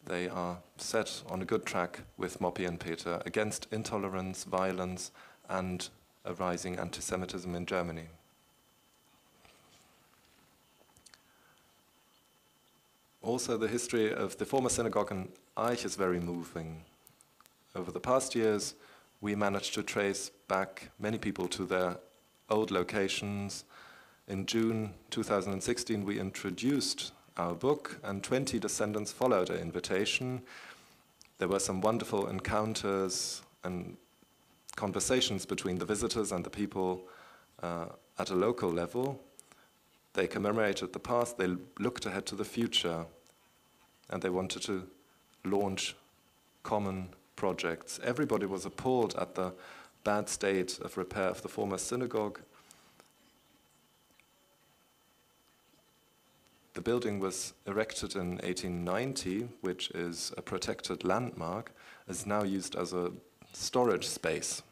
they are set on a good track with Moppy and Peter against intolerance, violence, and a rising anti-Semitism in Germany. Also, the history of the former synagogue in Eich is very moving. Over the past years, we managed to trace back many people to their old locations. In June 2016, we introduced our book, and 20 descendants followed our invitation. There were some wonderful encounters and conversations between the visitors and the people at a local level. They commemorated the past, they looked ahead to the future, and they wanted to launch common projects. Everybody was appalled at the bad state of repair of the former synagogue. The building was erected in 1890, which is a protected landmark, is now used as a storage space.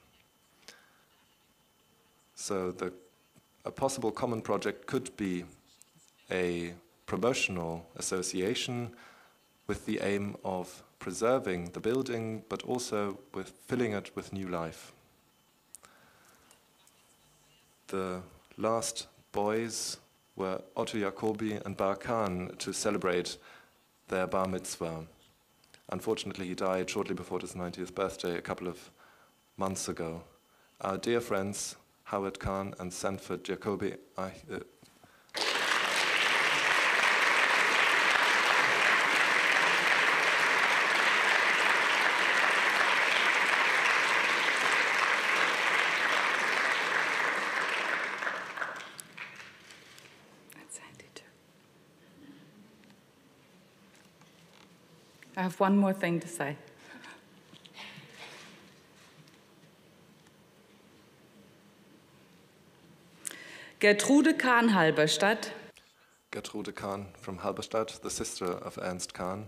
So a possible common project could be a promotional association with the aim of preserving the building, but also with filling it with new life. The last boys were Otto Jacobi and Bar Khan to celebrate their bar mitzvah. Unfortunately, he died shortly before his 90th birthday a couple of months ago. Our dear friends, Howard Khan and Sanford Jacobi, I have one more thing to say. Gertrude Kahn Halberstadt. Gertrude Kahn from Halberstadt, the sister of Ernst Kahn,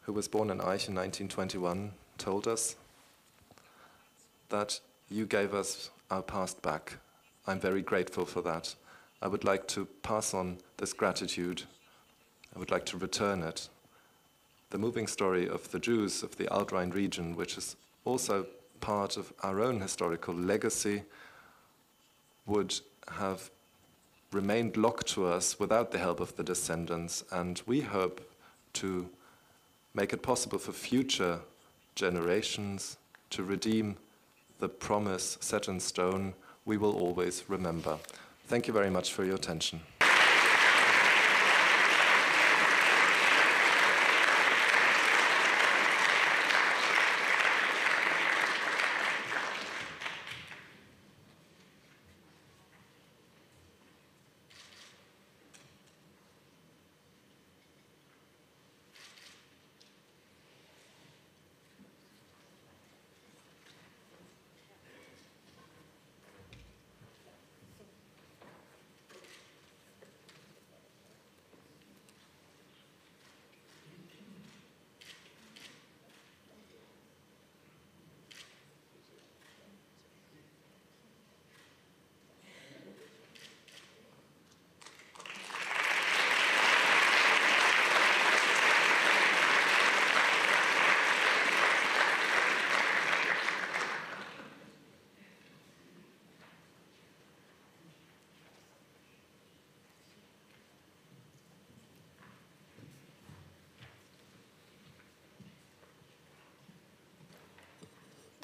who was born in Eich in 1921, told us that you gave us our past back. I'm very grateful for that. I would like to pass on this gratitude. I would like to return it. the moving story of the Jews of the Alt-Rhine region, which is also part of our own historical legacy, would have remained locked to us without the help of the descendants. And we hope to make it possible for future generations to redeem the promise set in stone we will always remember. Thank you very much for your attention.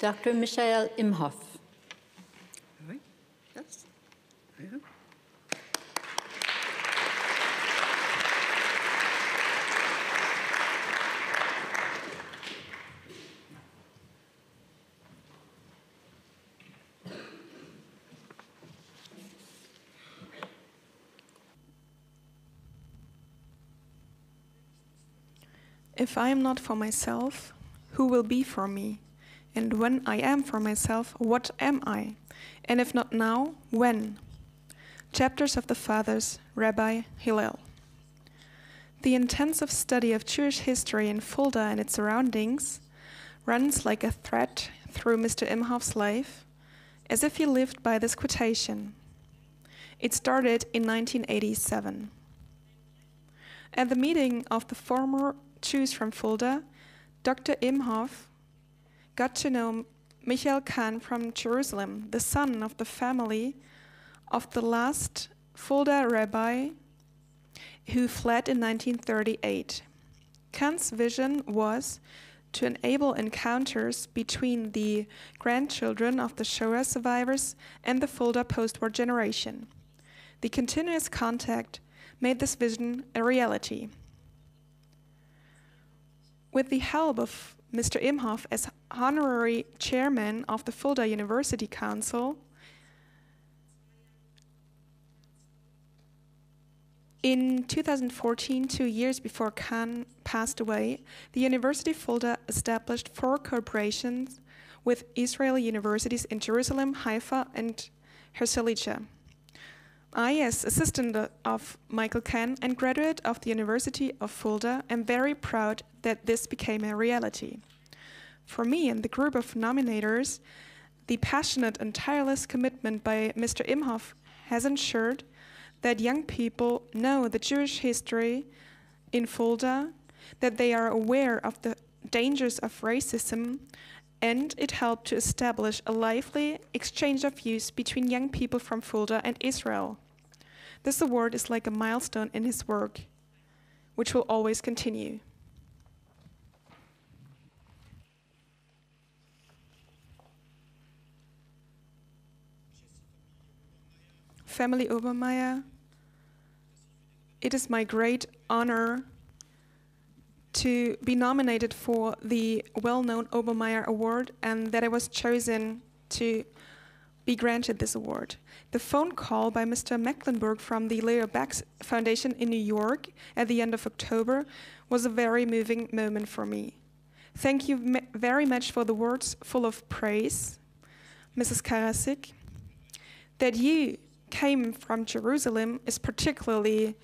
Dr. Michael Imhoff. Oui. Yes. Yeah. If I am not for myself, who will be for me? And when I am for myself, what am I? And if not now, when? Chapters of the Fathers, Rabbi Hillel. The intensive study of Jewish history in Fulda and its surroundings runs like a thread through Mr. Imhoff's life, as if he lived by this quotation. It started in 1987. At the meeting of the former Jews from Fulda, Dr. Imhoff got to know Michael Kahn from Jerusalem, the son of the family of the last Fulda rabbi who fled in 1938. Kahn's vision was to enable encounters between the grandchildren of the Shoah survivors and the Fulda post-war generation. The continuous contact made this vision a reality. With the help of Mr. Imhoff as honorary chairman of the Fulda University Council, in 2014, 2 years before Kahn passed away, the University of Fulda established 4 cooperations with Israeli universities in Jerusalem, Haifa, and Herzliya. I, as assistant of Michael Kahn and graduate of the University of Fulda, am very proud that this became a reality. For me and the group of nominators, the passionate and tireless commitment by Mr. Imhoff has ensured that young people know the Jewish history in Fulda, that they are aware of the dangers of racism, and it helped to establish a lively exchange of views between young people from Fulda and Israel. This award is like a milestone in his work, which will always continue. Family Obermayer, it is my great honor to be nominated for the well-known Obermayer Award and that I was chosen to be granted this award. The phone call by Mr. Mecklenburg from the Leo Bax Foundation in New York at the end of October was a very moving moment for me. Thank you very much for the words full of praise, Mrs. Karasik. That you came from Jerusalem is particularly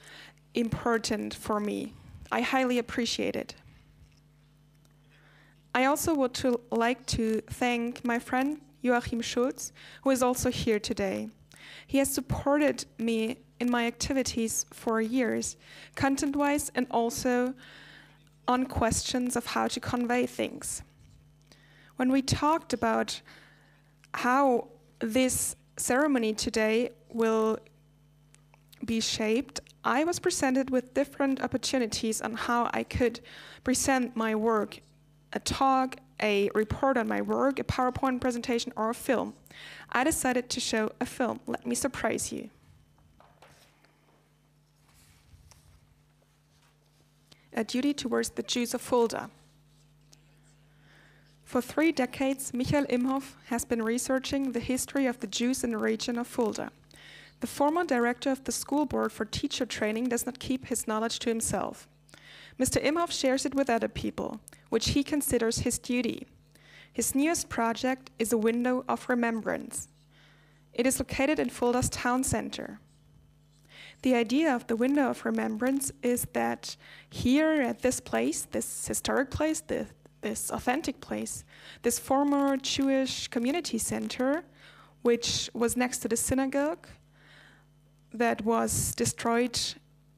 important for me. I highly appreciate it. I also would like to thank my friend Joachim Schulz, who is also here today. He has supported me in my activities for years, content-wise and also on questions of how to convey things. When we talked about how this ceremony today will be shaped, I was presented with different opportunities on how I could present my work, a talk, a report on my work, a PowerPoint presentation, or a film. I decided to show a film. Let me surprise you. A duty towards the Jews of Fulda. For 3 decades, Michael Imhoff has been researching the history of the Jews in the region of Fulda. The former director of the school board for teacher training does not keep his knowledge to himself. Mr. Imhoff shares it with other people, which he considers his duty. His newest project is a window of remembrance. It is located in Fulda's town center. The idea of the window of remembrance is that here at this place, this historic place, this authentic place, this former Jewish community center, which was next to the synagogue, that was destroyed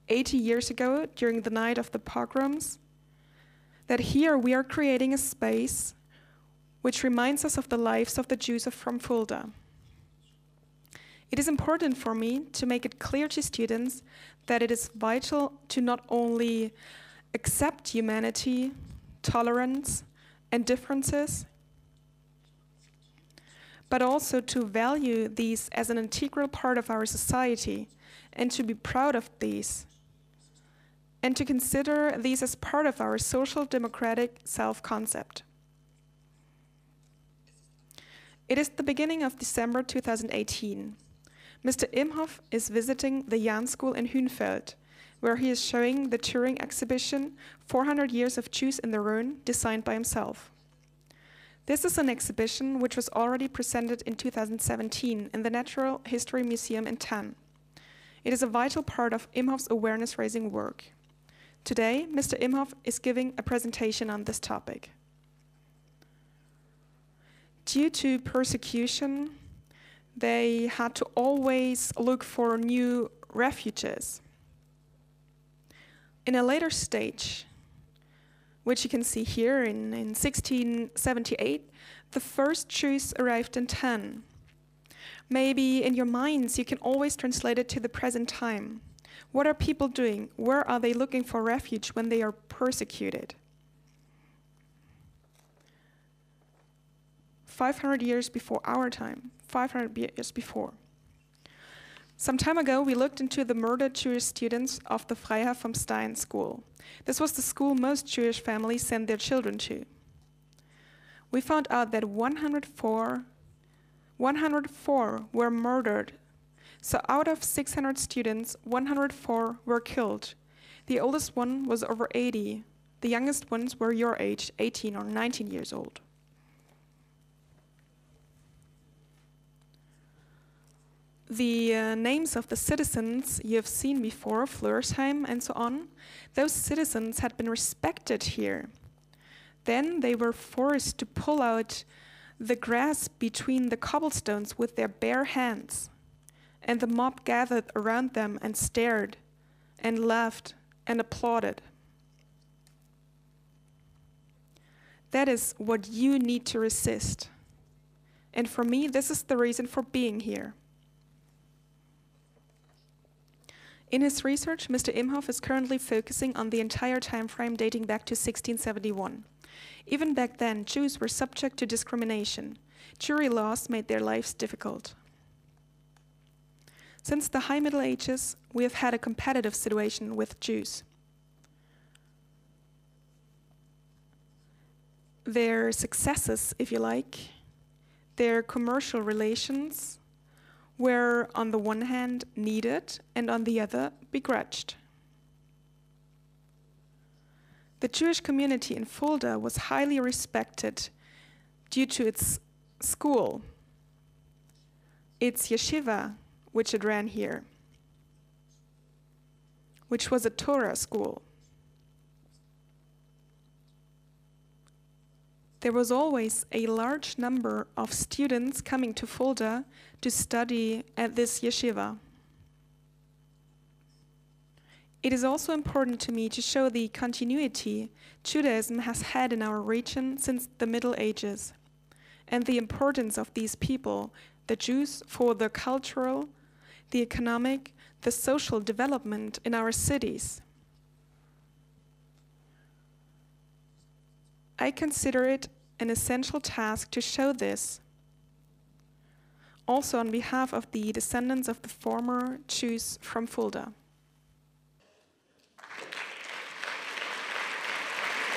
80 years ago during the night of the pogroms, that here we are creating a space which reminds us of the lives of the Jews from Fulda. It is important for me to make it clear to students that it is vital to not only accept humanity, tolerance, and differences, but also to value these as an integral part of our society and to be proud of these, and to consider these as part of our social democratic self-concept. It is the beginning of December 2018. Mr. Imhoff is visiting the Jan School in Hünfeld, where he is showing the touring exhibition 400 Years of Jews in the Rhone, designed by himself. This is an exhibition which was already presented in 2017 in the Natural History Museum in Tann. It is a vital part of Imhoff's awareness-raising work. Today, Mr. Imhoff is giving a presentation on this topic. Due to persecution, they had to always look for new refuges. In a later stage, which you can see here in 1678, the first Jews arrived in Tann. Maybe in your minds you can always translate it to the present time. What are people doing? Where are they looking for refuge when they are persecuted? 500 years before our time, 500 years before. Some time ago, we looked into the murdered Jewish students of the Freiherr vom Stein school. This was the school most Jewish families sent their children to. We found out that 104 were murdered. So out of 600 students, 104 were killed. The oldest one was over 80. The youngest ones were your age, 18 or 19 years old. The names of the citizens you have seen before, Flörsheim and so on, those citizens had been respected here. Then they were forced to pull out the grass between the cobblestones with their bare hands, and the mob gathered around them and stared and laughed and applauded. That is what you need to resist. And for me, this is the reason for being here. In his research, Mr. Imhoff is currently focusing on the entire time frame dating back to 1671. Even back then, Jews were subject to discrimination. Jury laws made their lives difficult. Since the High Middle Ages, we have had a competitive situation with Jews. Their successes, if you like, their commercial relations, were on the one hand needed and on the other begrudged. The Jewish community in Fulda was highly respected due to its school, its yeshiva, which it ran here, which was a Torah school. There was always a large number of students coming to Fulda to study at this yeshiva. It is also important to me to show the continuity Judaism has had in our region since the Middle Ages, and the importance of these people, the Jews, for the cultural, the economic, the social development in our cities. I consider it an essential task to show this, also on behalf of the descendants of the former Jews from Fulda.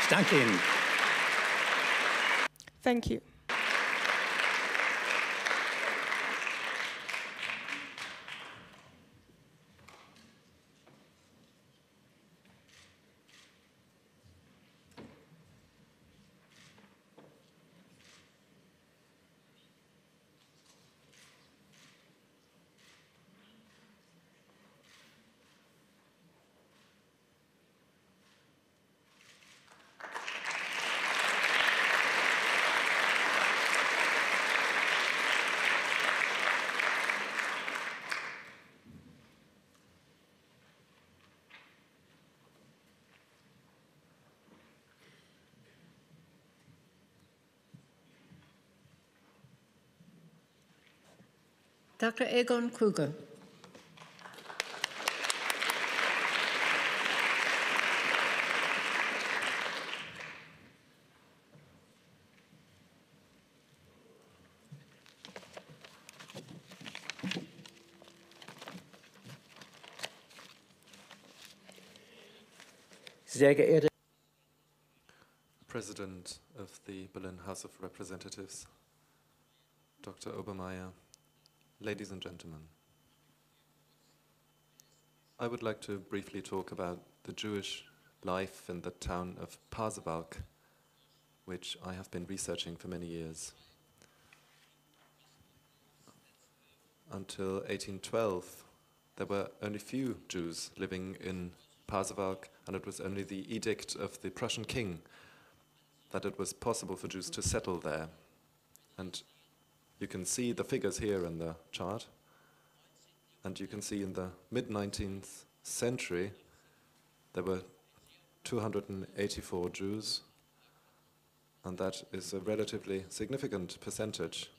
Ich danke Ihnen. Thank you. Dr. Egon Kruger. Sehr geehrte President of the Berlin House of Representatives, Dr. Obermayer, ladies and gentlemen, I would like to briefly talk about the Jewish life in the town of Pasewalk, which I have been researching for many years. Until 1812, there were only few Jews living in Pasewalk, and it was only the edict of the Prussian king that it was possible for Jews to settle there. And you can see the figures here in the chart, and you can see in the mid-19th century there were 284 Jews, and that is a relatively significant percentage,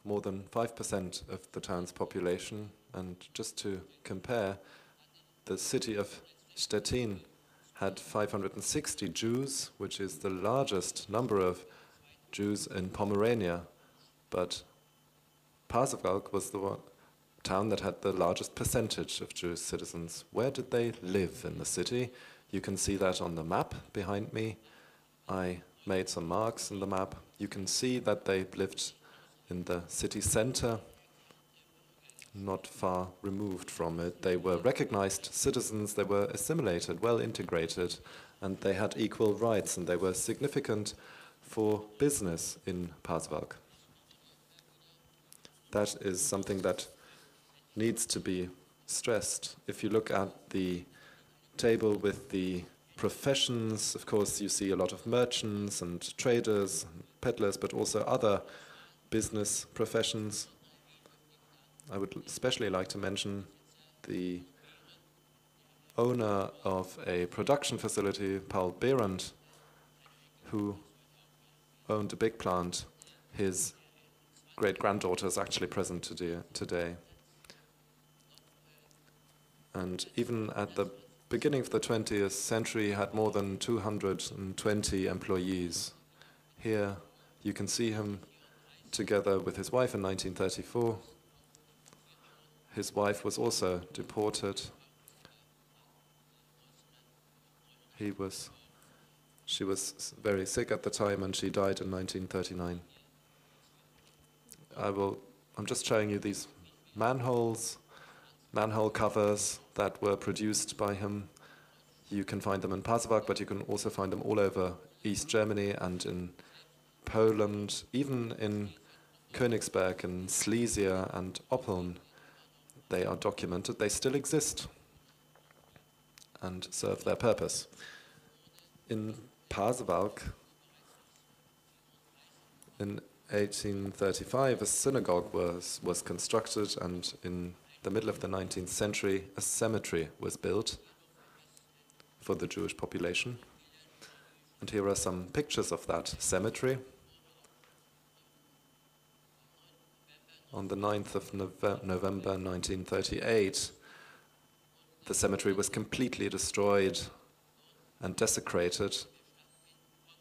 more than 5% of the town's population. And just to compare, the city of Stettin had 560 Jews, which is the largest number of Jews in Pomerania, but Pasewalk was the town that had the largest percentage of Jewish citizens. Where did they live in the city? You can see that on the map behind me. I made some marks in the map. You can see that they lived in the city center, not far removed from it. They were recognized citizens, they were assimilated, well integrated, and they had equal rights, and they were significant for business in Pasewalk. That is something that needs to be stressed. If you look at the table with the professions, of course you see a lot of merchants and traders, and peddlers, but also other business professions. I would especially like to mention the owner of a production facility, Paul Behrendt, who owned a big plant. His great-granddaughter is actually present today. And even at the beginning of the 20th century, he had more than 220 employees. Here you can see him together with his wife in 1934. His wife was also deported. She was very sick at the time, and she died in 1939. I'm just showing you these manhole covers that were produced by him. You can find them in Pasewalk, but you can also find them all over East Germany and in Poland, even in Königsberg and Silesia and Oppeln. They are documented. They still exist and serve their purpose. In Pasewalk, in 1835, a synagogue was constructed, and in the middle of the 19th century, a cemetery was built for the Jewish population. And here are some pictures of that cemetery. On the 9th of November 1938, the cemetery was completely destroyed and desecrated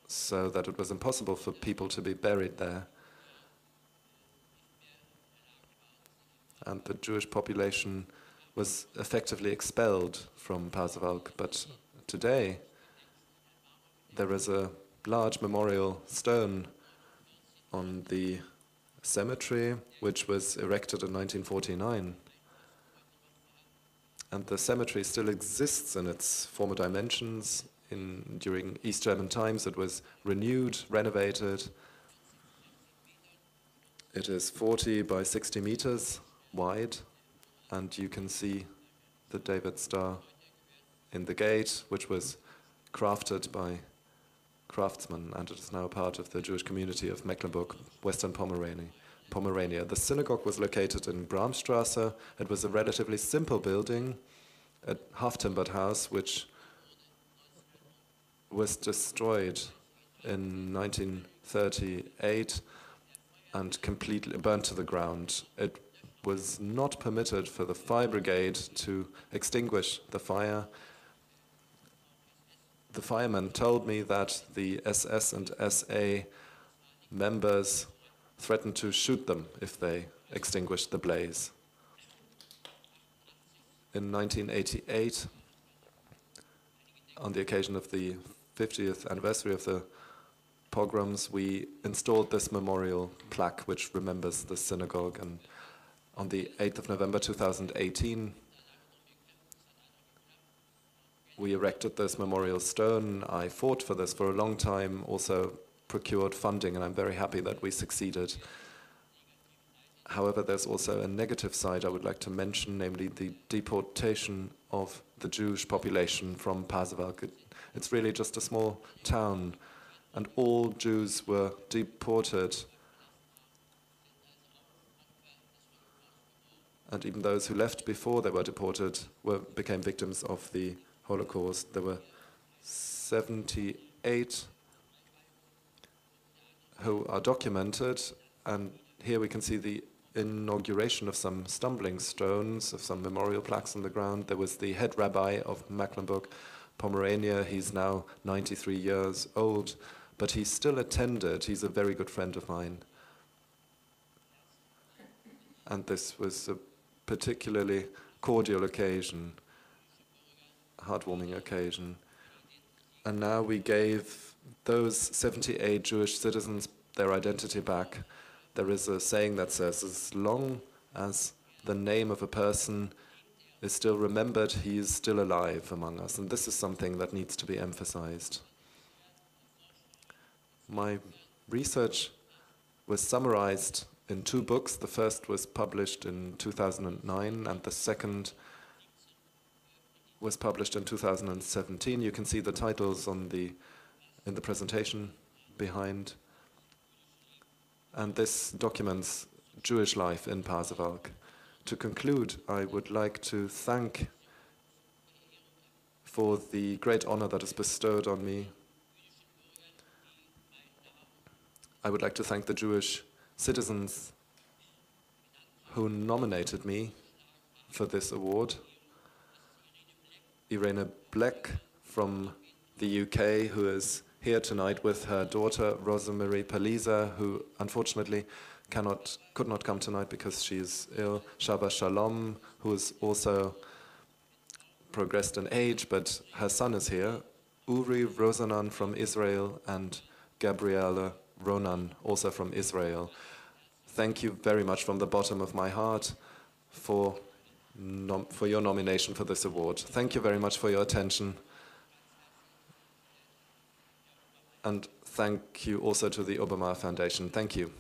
so that it was impossible for people to be buried there. And the Jewish population was effectively expelled from Pasewalk. But today, there is a large memorial stone on the cemetery, which was erected in 1949. And the cemetery still exists in its former dimensions. During East German times, it was renewed, renovated. It is 40 by 60 meters wide, and you can see the David Star in the gate, which was crafted by craftsmen, and it is now part of the Jewish community of Mecklenburg, Western Pomerania. The synagogue was located in Bramstrasse. It was a relatively simple building, a half-timbered house, which was destroyed in 1938 and completely burnt to the ground. It was not permitted for the fire brigade to extinguish the fire. The firemen told me that the SS and SA members threatened to shoot them if they extinguished the blaze. In 1988, on the occasion of the 50th anniversary of the pogroms, we installed this memorial plaque which remembers the synagogue, and on the 8th of November 2018, we erected this memorial stone. I fought for this for a long time, also procured funding, and I'm very happy that we succeeded. However, there's also a negative side I would like to mention, namely the deportation of the Jewish population from Pasewalk. It's really just a small town, and all Jews were deported. And even those who left before they were deported became victims of the Holocaust. There were 78 who are documented, and here we can see the inauguration of some stumbling stones, of some memorial plaques on the ground. There was the head rabbi of Mecklenburg, Pomerania. He's now 93 years old, but he still attended. He's a very good friend of mine. And this was a particularly cordial occasion, heartwarming occasion. And now we gave those 78 Jewish citizens their identity back. There is a saying that says, as long as the name of a person is still remembered, he is still alive among us. And this is something that needs to be emphasized. My research was summarized in 2 books. The first was published in 2009, and the second was published in 2017. You can see the titles in the presentation behind. And this documents Jewish life in Pasewalk. To conclude, I would like to thank for the great honor that is bestowed on me. I would like to thank the Jewish citizens who nominated me for this award. Irene Black from the UK, who is here tonight with her daughter, Rosemarie Paliza, who unfortunately could not come tonight because she is ill. Shaba Shalom, who is also progressed in age, but her son is here. Uri Rosanan from Israel, and Gabriele Ronan, also from Israel. Thank you very much from the bottom of my heart for your nomination for this award. Thank you very much for your attention. And thank you also to the Obermayer Foundation. Thank you.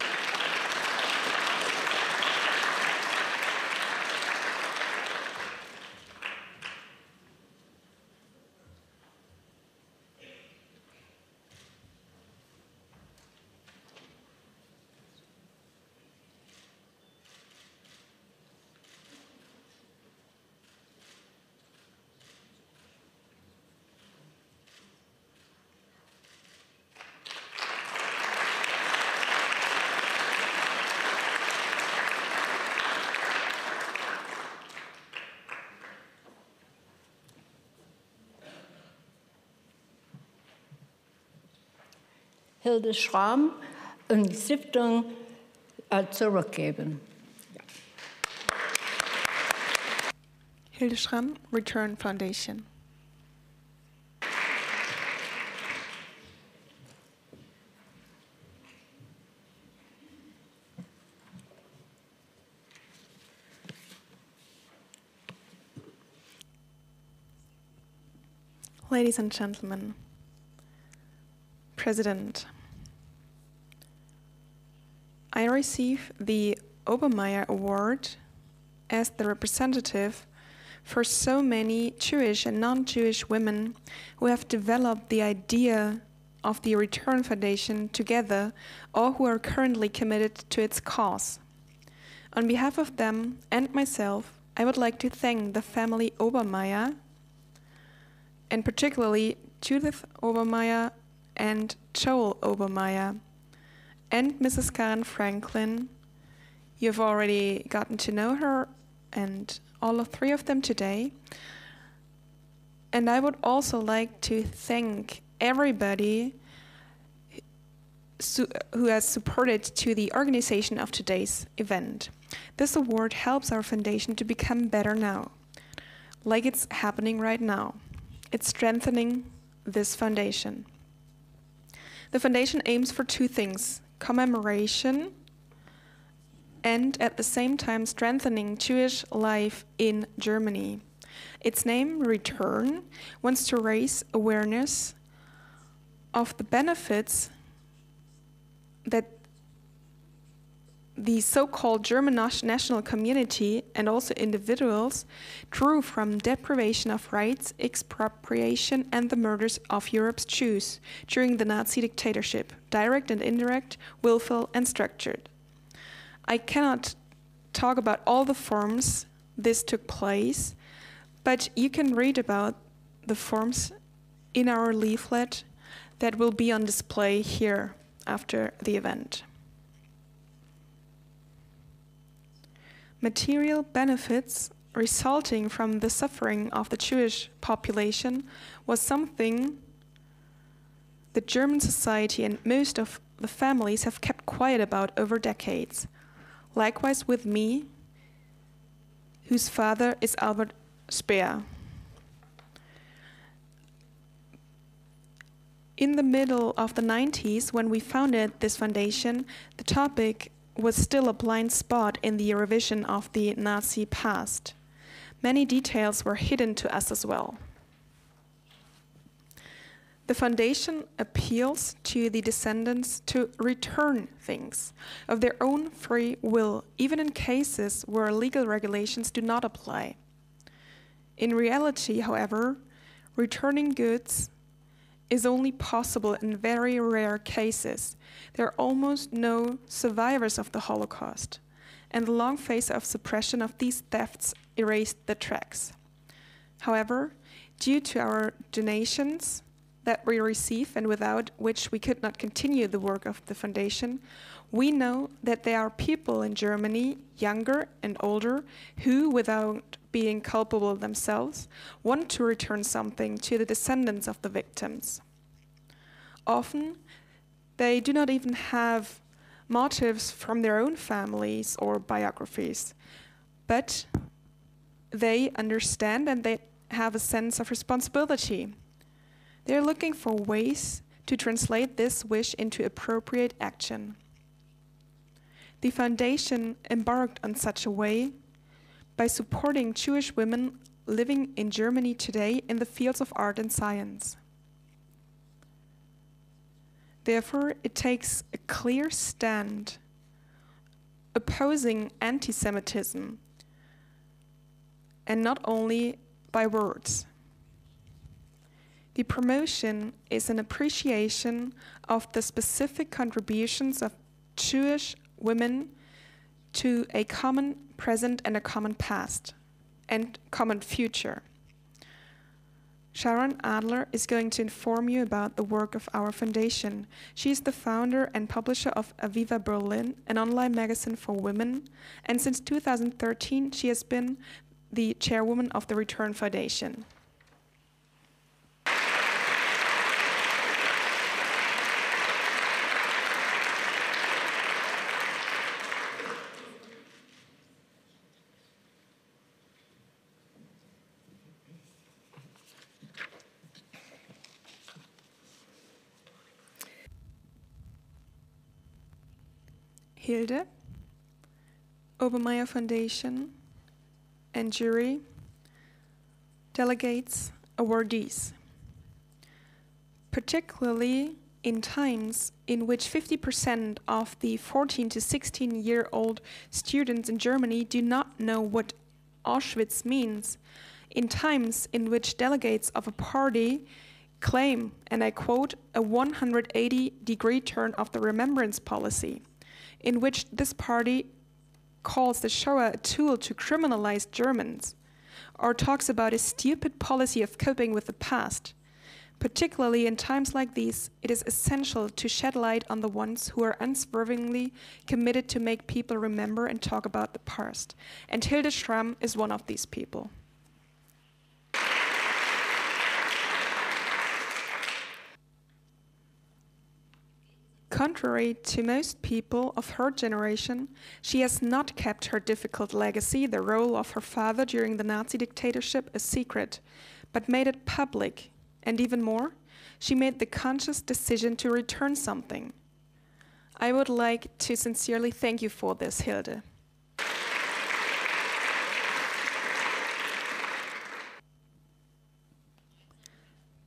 Hilde Schramm an die Stiftung zurückgeben. Hilde Schramm, Return Foundation. Ladies and gentlemen, President, I receive the Obermayer Award as the representative for so many Jewish and non-Jewish women who have developed the idea of the Return Foundation together or who are currently committed to its cause. On behalf of them and myself, I would like to thank the family Obermayer, and particularly Judith Obermayer and Joel Obermayer, and Mrs. Karen Franklin. You've already gotten to know her and all three of them today. And I would also like to thank everybody who has supported to the organization of today's event. This award helps our foundation to become better now, like it's happening right now. It's strengthening this foundation. The foundation aims for two things: commemoration and at the same time strengthening Jewish life in Germany. Its name, Return, wants to raise awareness of the benefits that the so-called German national community and also individuals drew from deprivation of rights, expropriation, and the murders of Europe's Jews during the Nazi dictatorship, direct and indirect, willful and structured. I cannot talk about all the forms this took place, but you can read about the forms in our leaflet that will be on display here after the event. Material benefits resulting from the suffering of the Jewish population was something the German society and most of the families have kept quiet about over decades. Likewise with me, whose father is Albert Speer. In the middle of the 90s, when we founded this foundation, the topic was still a blind spot in the revision of the Nazi past. Many details were hidden to us as well. The foundation appeals to the descendants to return things of their own free will, even in cases where legal regulations do not apply. In reality, however, returning goods is only possible in very rare cases. There are almost no survivors of the Holocaust, and the long phase of suppression of these thefts erased the tracks. However, due to our donations that we receive and without which we could not continue the work of the foundation, we know that there are people in Germany, younger and older, who, without being culpable themselves, want to return something to the descendants of the victims. Often, they do not even have motives from their own families or biographies, but they understand and they have a sense of responsibility. They're looking for ways to translate this wish into appropriate action. The foundation embarked on such a way by supporting Jewish women living in Germany today in the fields of art and science. Therefore, it takes a clear stand opposing anti-Semitism, and not only by words. The promotion is an appreciation of the specific contributions of Jewish women to a common present and a common past and common future. Sharon Adler is going to inform you about the work of our foundation. She is the founder and publisher of Aviva Berlin, an online magazine for women, and since 2013 she has been the chairwoman of the Return Foundation. Hilde, Obermayer Foundation, and jury, delegates, awardees. Particularly in times in which 50% of the 14 to 16-year-old students in Germany do not know what Auschwitz means, in times in which delegates of a party claim, and I quote, a 180-degree turn of the remembrance policy, in which this party calls the Shoah a tool to criminalize Germans, or talks about a stupid policy of coping with the past. Particularly in times like these, it is essential to shed light on the ones who are unswervingly committed to make people remember and talk about the past. And Hilde Schramm is one of these people. Contrary to most people of her generation, she has not kept her difficult legacy, the role of her father during the Nazi dictatorship, a secret, but made it public. And even more, she made the conscious decision to return something. I would like to sincerely thank you for this, Hilde.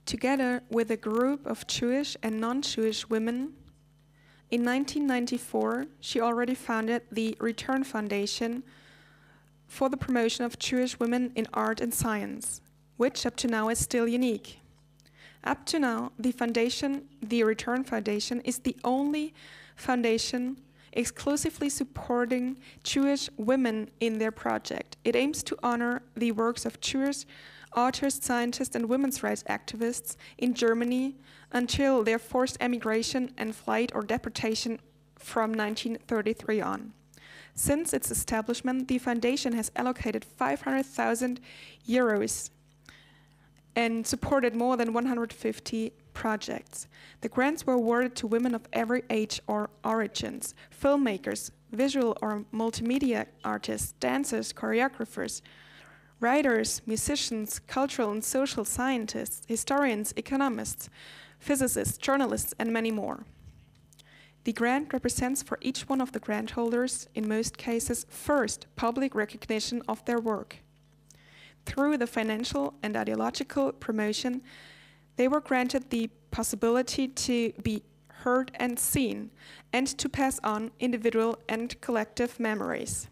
Together with a group of Jewish and non-Jewish women, in 1994, she already founded the Return Foundation for the promotion of Jewish women in art and science, which up to now is still unique. Up to now, the Return Foundation, is the only foundation exclusively supporting Jewish women in their project. It aims to honor the works of Jewish artists, scientists, and women's rights activists in Germany until their forced emigration and flight or deportation from 1933 on. Since its establishment, the foundation has allocated 500,000 euros and supported more than 150 projects. The grants were awarded to women of every age or origins: filmmakers, visual or multimedia artists, dancers, choreographers, writers, musicians, cultural and social scientists, historians, economists, physicists, journalists, and many more. The grant represents for each one of the grant holders, in most cases, first, public recognition of their work. Through the financial and ideological promotion, they were granted the possibility to be heard and seen, and to pass on individual and collective memories.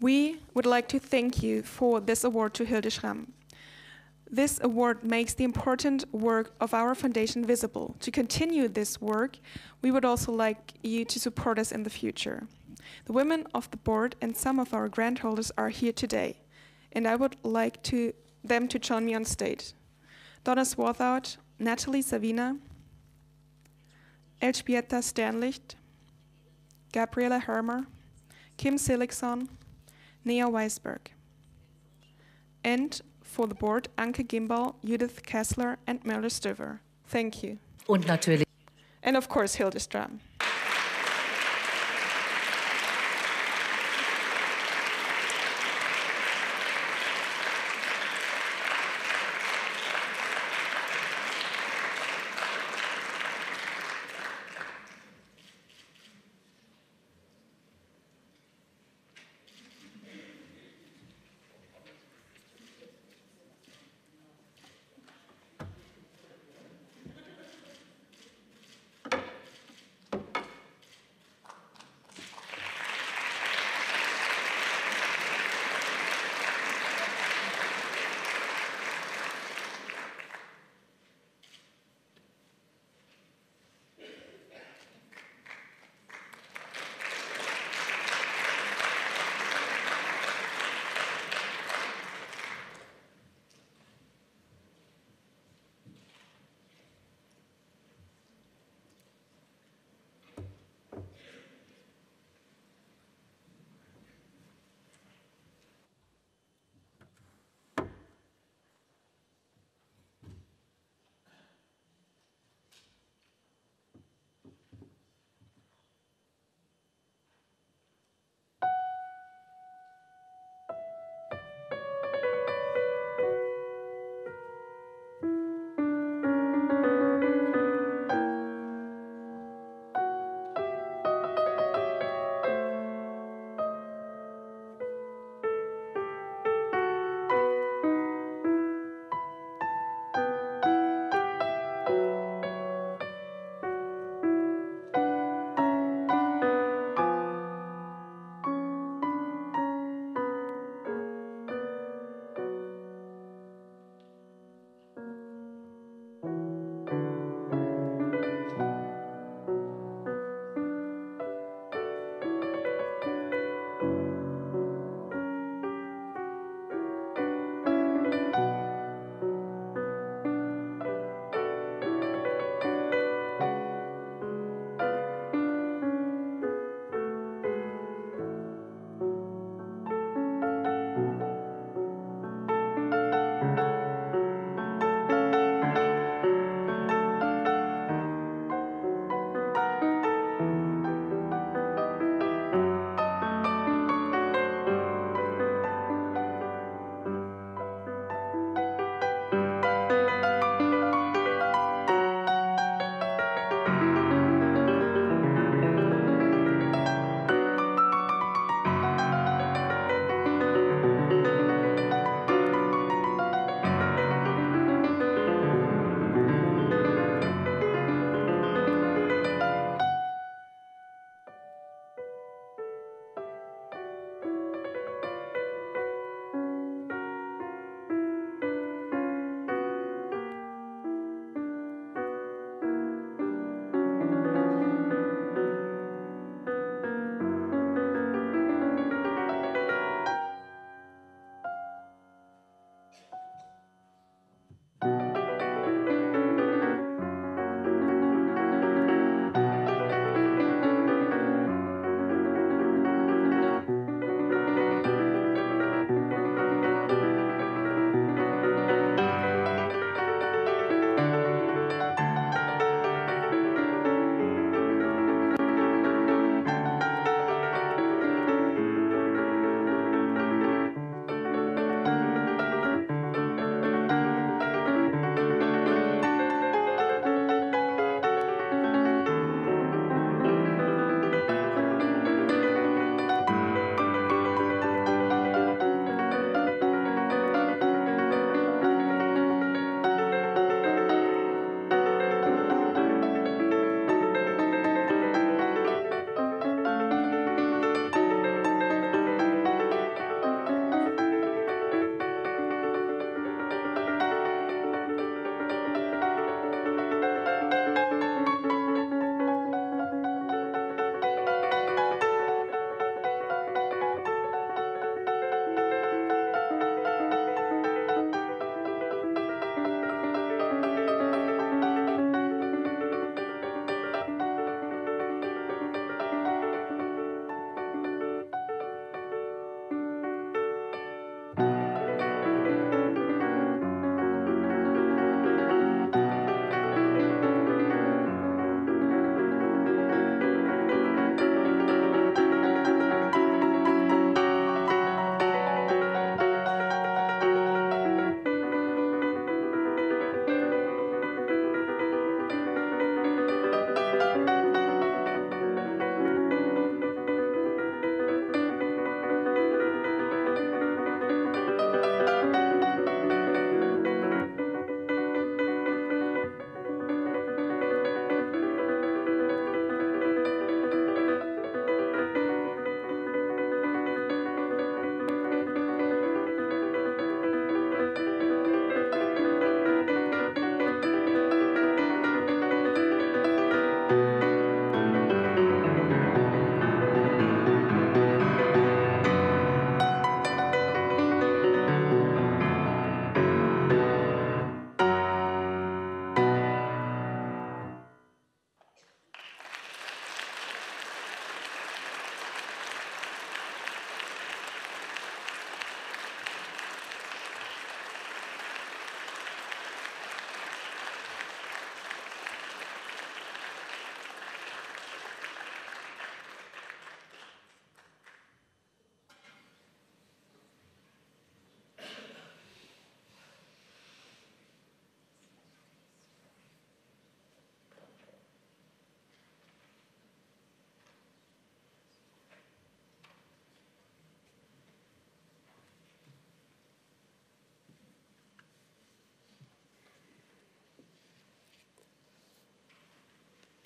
We would like to thank you for this award to Hilde Schramm. This award makes the important work of our foundation visible. To continue this work, we would also like you to support us in the future. The women of the board and some of our grant holders are here today, and I would like them to join me on stage. Donna Swarthout, Natalie Savina, Elżbieta Sternlicht, Gabriela Hermer, Kim Seligson, Nea Weisberg. And for the board, Anke Gimbal, Judith Kessler, and Merle Stover. Thank you. Und natürlich. And of course, Hilde Schramm.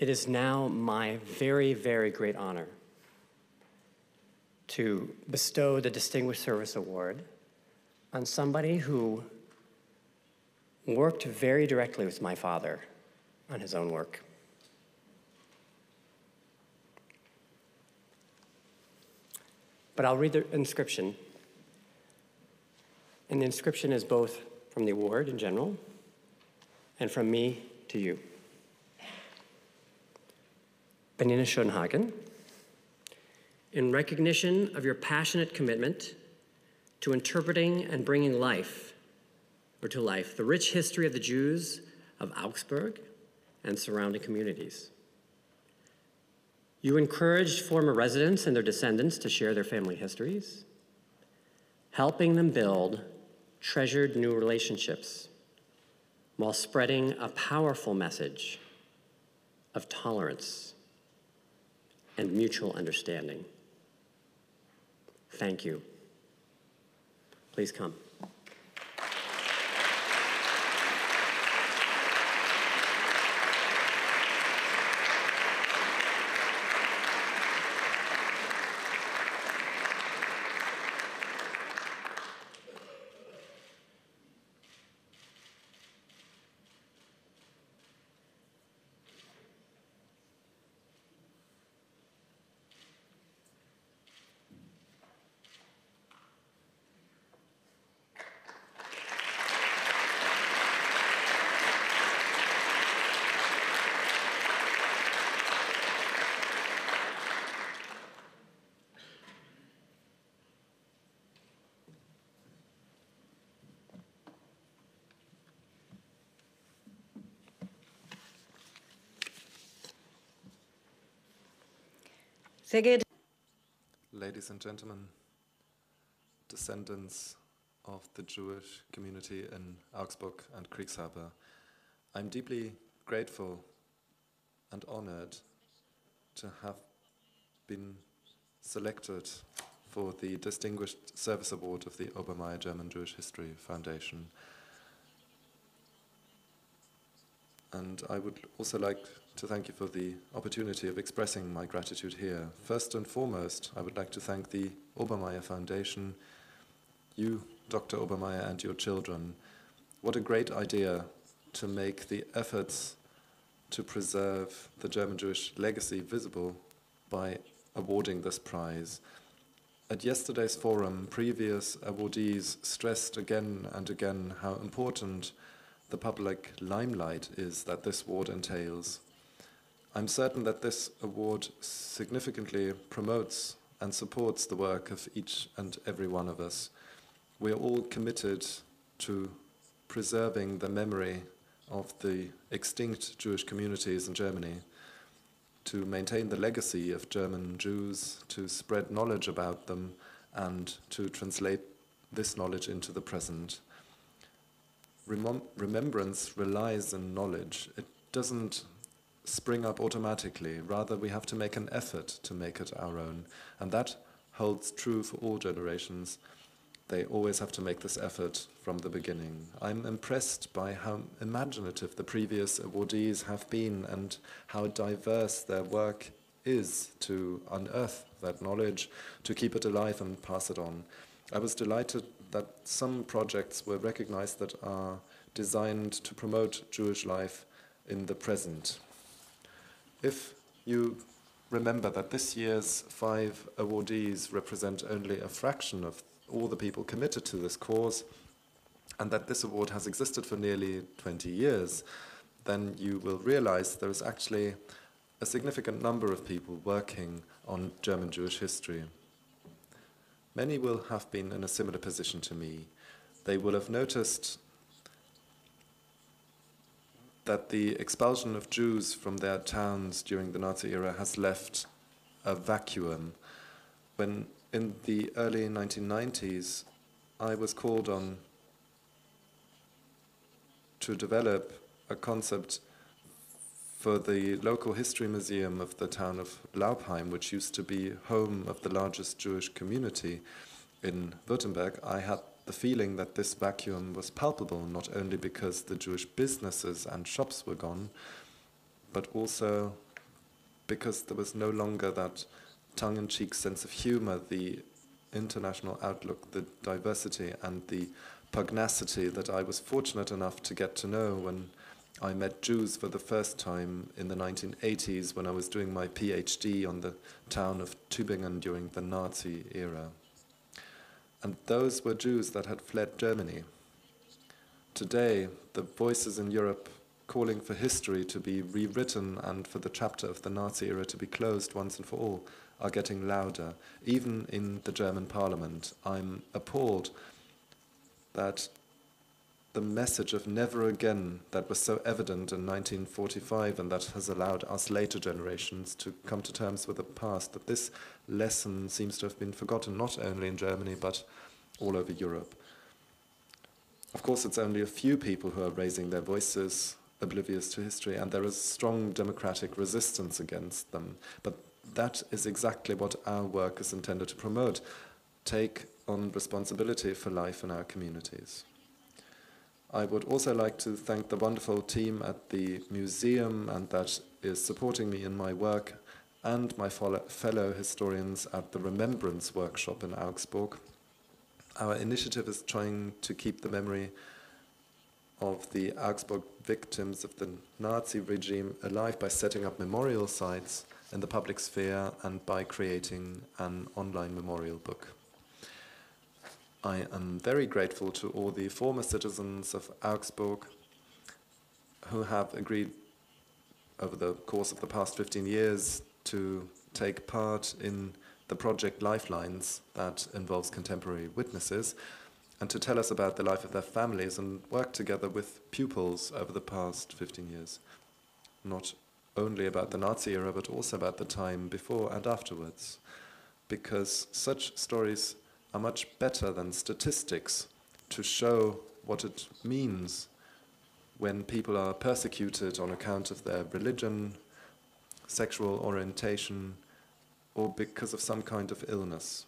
It is now my very, very great honor to bestow the Distinguished Service Award on somebody who worked very directly with my father on his own work. But I'll read the inscription. And the inscription is both from the award in general and from me to you. Benina Schoenhagen, in recognition of your passionate commitment to interpreting and bringing to life the rich history of the Jews of Augsburg and surrounding communities. You encouraged former residents and their descendants to share their family histories, helping them build treasured new relationships while spreading a powerful message of tolerance and mutual understanding. Thank you. Please come. Ladies and gentlemen, descendants of the Jewish community in Augsburg and Kriegshaber, I'm deeply grateful and honored to have been selected for the Distinguished Service Award of the Obermayer German Jewish History Foundation. And I would also like to thank you for the opportunity of expressing my gratitude here. First and foremost, I would like to thank the Obermayer Foundation, you, Dr. Obermayer, and your children. What a great idea to make the efforts to preserve the German Jewish legacy visible by awarding this prize. At yesterday's forum, previous awardees stressed again and again how important the public limelight is that this award entails. I'm certain that this award significantly promotes and supports the work of each and every one of us. We are all committed to preserving the memory of the extinct Jewish communities in Germany, to maintain the legacy of German Jews, to spread knowledge about them, and to translate this knowledge into the present. Remembrance relies on knowledge. It doesn't spring up automatically. Rather, we have to make an effort to make it our own. And that holds true for all generations. They always have to make this effort from the beginning. I'm impressed by how imaginative the previous awardees have been and how diverse their work is to unearth that knowledge, to keep it alive and pass it on. I was delighted that some projects were recognized that are designed to promote Jewish life in the present. If you remember that this year's 5 awardees represent only a fraction of all the people committed to this cause, and that this award has existed for nearly 20 years, then you will realize there is actually a significant number of people working on German Jewish history. Many will have been in a similar position to me. They will have noticed that the expulsion of Jews from their towns during the Nazi era has left a vacuum. When in the early 1990s, I was called on to develop a concept for the local history museum of the town of Laubheim, which used to be home of the largest Jewish community in Württemberg. I had the feeling that this vacuum was palpable, not only because the Jewish businesses and shops were gone, but also because there was no longer that tongue-in-cheek sense of humor, the international outlook, the diversity and the pugnacity that I was fortunate enough to get to know when I met Jews for the first time in the 1980s when I was doing my PhD on the town of Tübingen during the Nazi era. And those were Jews that had fled Germany. Today, the voices in Europe calling for history to be rewritten and for the chapter of the Nazi era to be closed once and for all are getting louder. Even in the German parliament, I'm appalled that the message of never again that was so evident in 1945 and that has allowed us later generations to come to terms with the past, that this lesson seems to have been forgotten not only in Germany but all over Europe. Of course, it's only a few people who are raising their voices, oblivious to history, and there is strong democratic resistance against them. But that is exactly what our work is intended to promote. Take on responsibility for life in our communities. I would also like to thank the wonderful team at the museum and that is supporting me in my work, and my fellow historians at the Remembrance Workshop in Augsburg. Our initiative is trying to keep the memory of the Augsburg victims of the Nazi regime alive by setting up memorial sites in the public sphere and by creating an online memorial book. I am very grateful to all the former citizens of Augsburg who have agreed over the course of the past 15 years to take part in the project Lifelines that involves contemporary witnesses and to tell us about the life of their families and work together with pupils over the past 15 years. Not only about the Nazi era, but also about the time before and afterwards, because such stories are much better than statistics to show what it means when people are persecuted on account of their religion, sexual orientation, or because of some kind of illness.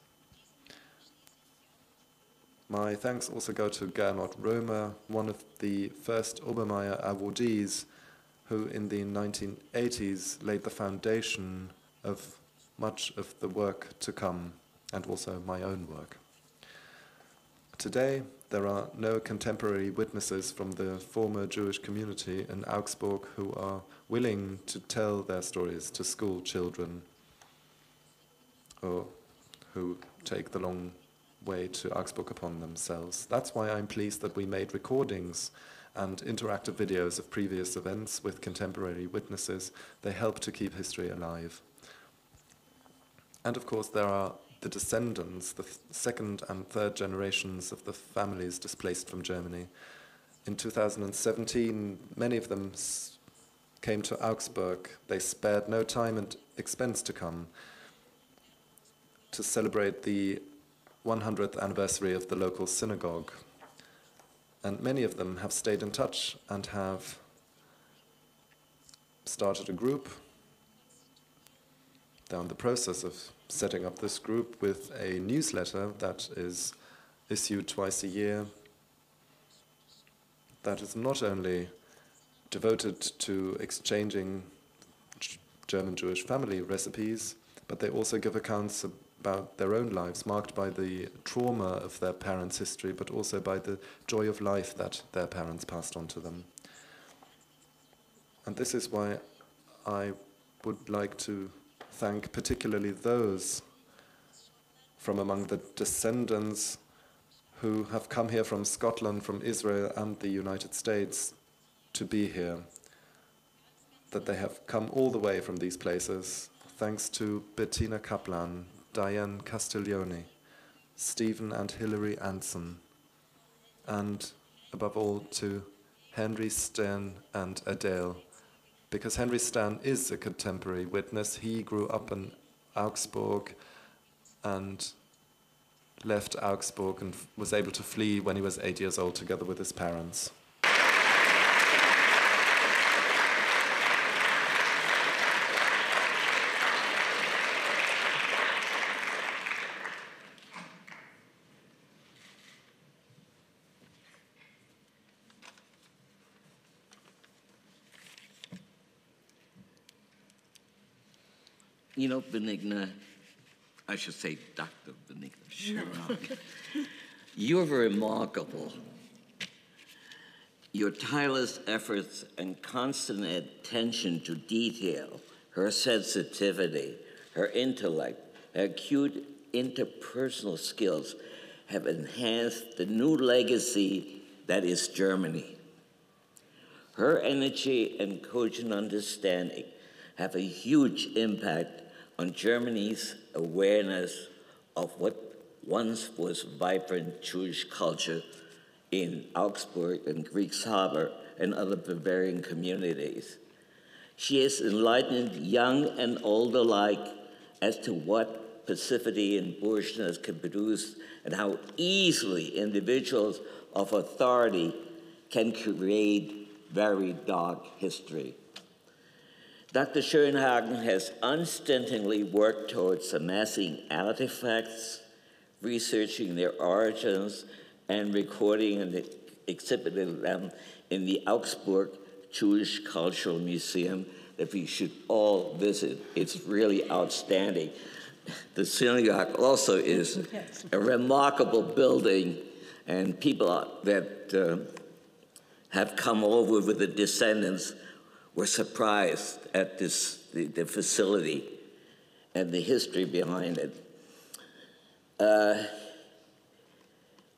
My thanks also go to Gernot Römer, one of the first Obermayer awardees, who in the 1980s laid the foundation of much of the work to come, and also my own work. Today, there are no contemporary witnesses from the former Jewish community in Augsburg who are willing to tell their stories to school children or who take the long way to Augsburg upon themselves. That's why I'm pleased that we made recordings and interactive videos of previous events with contemporary witnesses. They help to keep history alive. And of course there are the descendants, the second and third generations of the families displaced from Germany. In 2017, many of them came to Augsburg. They spared no time and expense to come to celebrate the 100th anniversary of the local synagogue. And many of them have stayed in touch and have started a group. They're in the process of setting up this group with a newsletter that is issued twice a year that is not only devoted to exchanging German Jewish family recipes, but they also give accounts about their own lives, marked by the trauma of their parents' history, but also by the joy of life that their parents passed on to them. And this is why I would like to thank particularly those from among the descendants who have come here from Scotland, from Israel and the United States to be here, that they have come all the way from these places, thanks to Bettina Kaplan, Diane Castiglione, Stephen and Hilary Anson, and above all to Henry Stern and Adele, because Henry Stern is a contemporary witness. He grew up in Augsburg and left Augsburg and was able to flee when he was 8 years old together with his parents. You know, Benigna, I should say Dr. Benigna Sharon, you're remarkable. Your tireless efforts and constant attention to detail, her sensitivity, her intellect, her acute interpersonal skills have enhanced the new legacy that is Germany. Her energy and cogent understanding have a huge impact on Germany's awareness of what once was vibrant Jewish culture in Augsburg and Greeks Harbor and other Bavarian communities. She has enlightened young and old alike as to what passivity and boorishness can produce and how easily individuals of authority can create very dark history. Dr. Schoenhagen has unstintingly worked towards amassing artifacts, researching their origins, and recording and exhibiting them in the Augsburg Jewish Cultural Museum that we should all visit. It's really outstanding. The synagogue also is a remarkable building, and people that have come over with the descendants were surprised at the facility and the history behind it.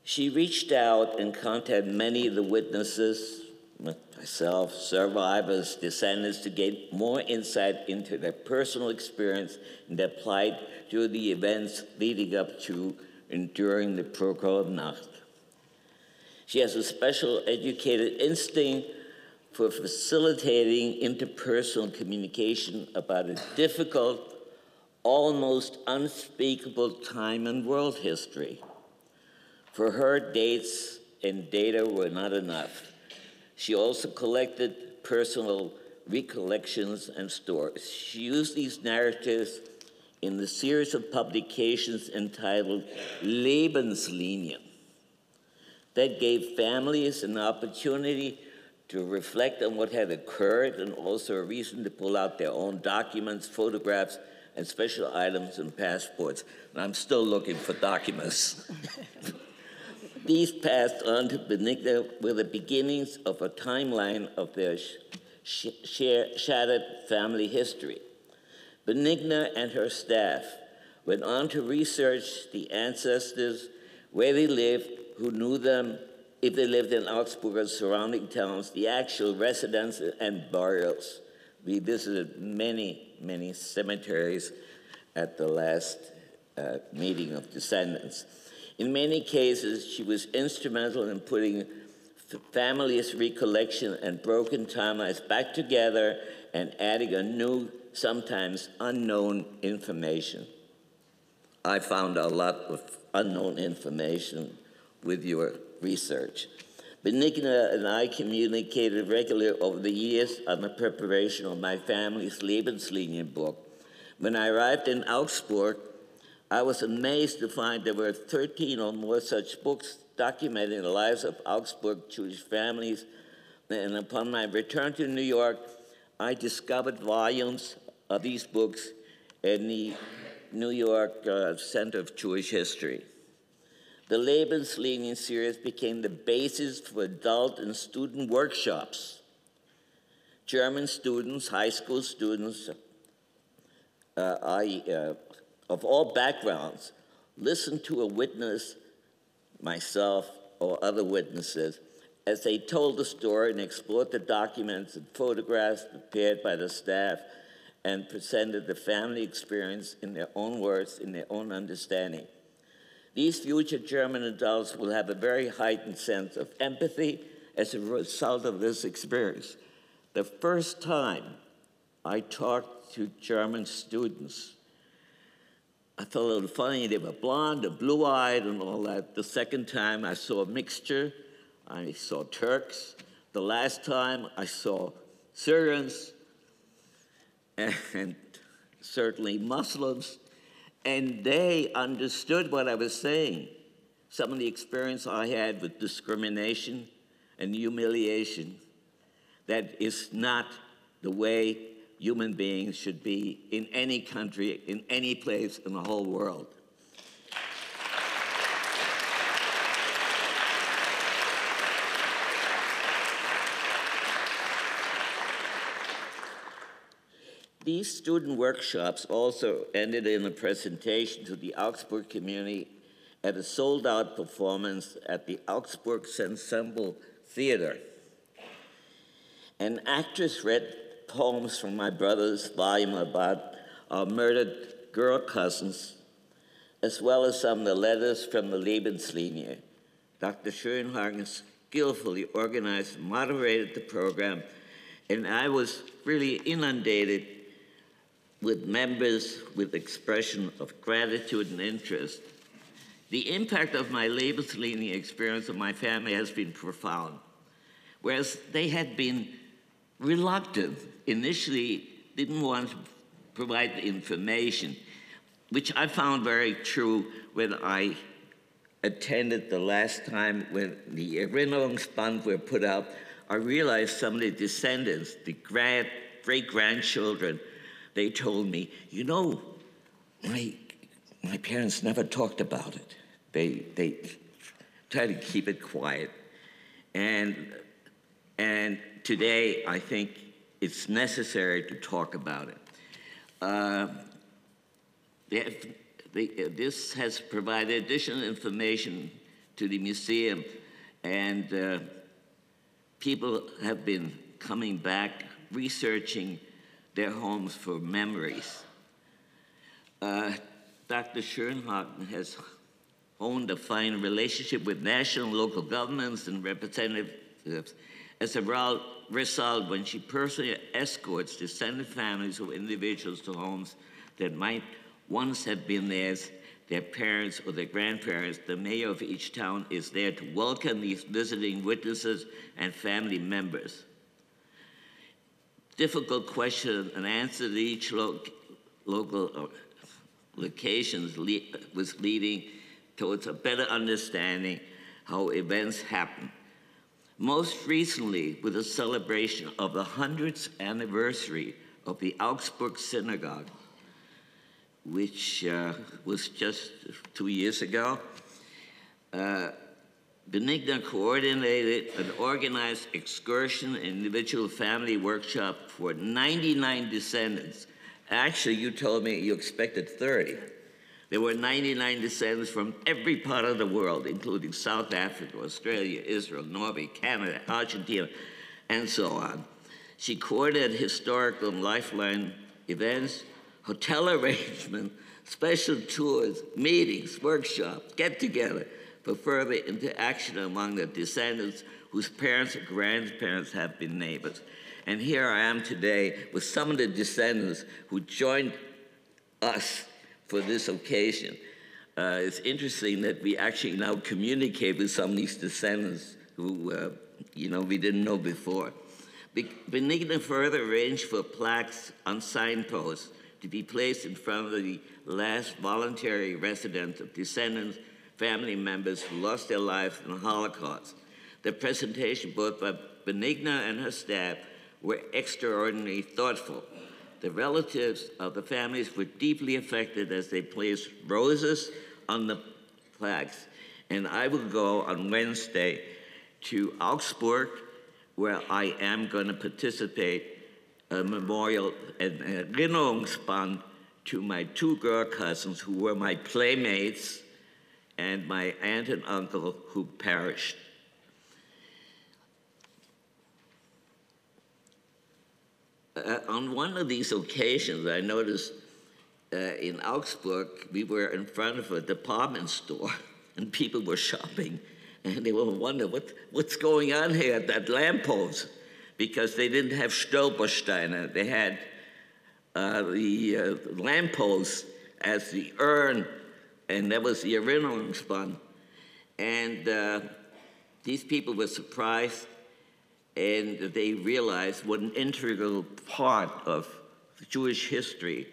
She reached out and contacted many of the witnesses, myself, survivors, descendants, to get more insight into their personal experience and applied to the events leading up to and during the Pogromnacht. She has a special educated instinct for facilitating interpersonal communication about a difficult, almost unspeakable time in world history. For her, dates and data were not enough. She also collected personal recollections and stories. She used these narratives in the series of publications entitled Lebenslinien that gave families an opportunity to reflect on what had occurred and also a reason to pull out their own documents, photographs, and special items and passports. And I'm still looking for documents. These passed on to Benigna were the beginnings of a timeline of their shattered family history. Benigna and her staff went on to research the ancestors, where they lived, who knew them, if they lived in Augsburg or surrounding towns, the actual residences and burials. We visited many, many cemeteries at the last meeting of descendants. In many cases, she was instrumental in putting families' recollection and broken timelines back together and adding a new, sometimes unknown information. I found a lot of unknown information with your research. Benigna and I communicated regularly over the years on the preparation of my family's Lebenslinien book. When I arrived in Augsburg, I was amazed to find there were 13 or more such books documenting the lives of Augsburg Jewish families. And upon my return to New York, I discovered volumes of these books in the New York Center of Jewish History. The Lebenslinien series became the basis for adult and student workshops. German students, high school students, of all backgrounds, listened to a witness, myself or other witnesses, as they told the story and explored the documents and photographs prepared by the staff and presented the family experience in their own words, in their own understanding. These future German adults will have a very heightened sense of empathy as a result of this experience. The first time I talked to German students, I felt a little funny. They were blonde and blue-eyed and all that. The second time I saw a mixture. I saw Turks. The last time I saw Syrians and certainly Muslims. And they understood what I was saying. Some of the experience I had with discrimination and humiliation, that is not the way human beings should be in any country, in any place in the whole world. These student workshops also ended in a presentation to the Augsburg community at a sold-out performance at the Augsburg Ensemble Theater. An actress read poems from my brother's volume about our murdered girl cousins, as well as some of the letters from the Lebenslinie. Dr. Schönhagen skillfully organized and moderated the program, and I was really inundated with members with expression of gratitude and interest. The impact of my Lebenslinie experience of my family has been profound. Whereas they had been reluctant, initially didn't want to provide the information, which I found very true when I attended the last time when the Erinnerungsband were put out. I realized some of the descendants, the great-grandchildren, they told me, you know, my parents never talked about it. They tried to keep it quiet. And today, I think it's necessary to talk about it. This has provided additional information to the museum, and people have been coming back, researching their homes for memories. Dr. Schönhagen has honed a fine relationship with national and local governments and representatives. As a result, when she personally escorts descendant families or individuals to homes that might once have been theirs, their parents or their grandparents, the mayor of each town is there to welcome these visiting witnesses and family members. Difficult question and answer to each local locations was leading towards a better understanding how events happen. Most recently, with the celebration of the 100th anniversary of the Augsburg Synagogue, which was just 2 years ago, Benigna coordinated an organized excursion and individual family workshop for 99 descendants. Actually, you told me you expected 30. There were 99 descendants from every part of the world, including South Africa, Australia, Israel, Norway, Canada, Argentina, and so on. She coordinated historical and lifeline events, hotel arrangement, special tours, meetings, workshops, get-together for further interaction among the descendants whose parents or grandparents have been neighbors. And here I am today with some of the descendants who joined us for this occasion. It's interesting that we actually now communicate with some of these descendants who, we didn't know before. Benigna further arranged for plaques on signposts to be placed in front of the last voluntary residence of descendants, family members who lost their lives in the Holocaust. The presentation, both by Benigna and her staff, were extraordinarily thoughtful. The relatives of the families were deeply affected as they placed roses on the plaques. And I will go on Wednesday to Augsburg, where I am going to participate a memorial and Erinnerungsband to my 2 girl cousins who were my playmates and my aunt and uncle who perished. On one of these occasions, I noticed in Augsburg, we were in front of a department store and people were shopping and they were wondering what's going on here at that lamppost, because they didn't have Stolpersteine. They had the lamppost as the urn, and that was the Erinnerungsband. And these people were surprised, and they realized what an integral part of Jewish history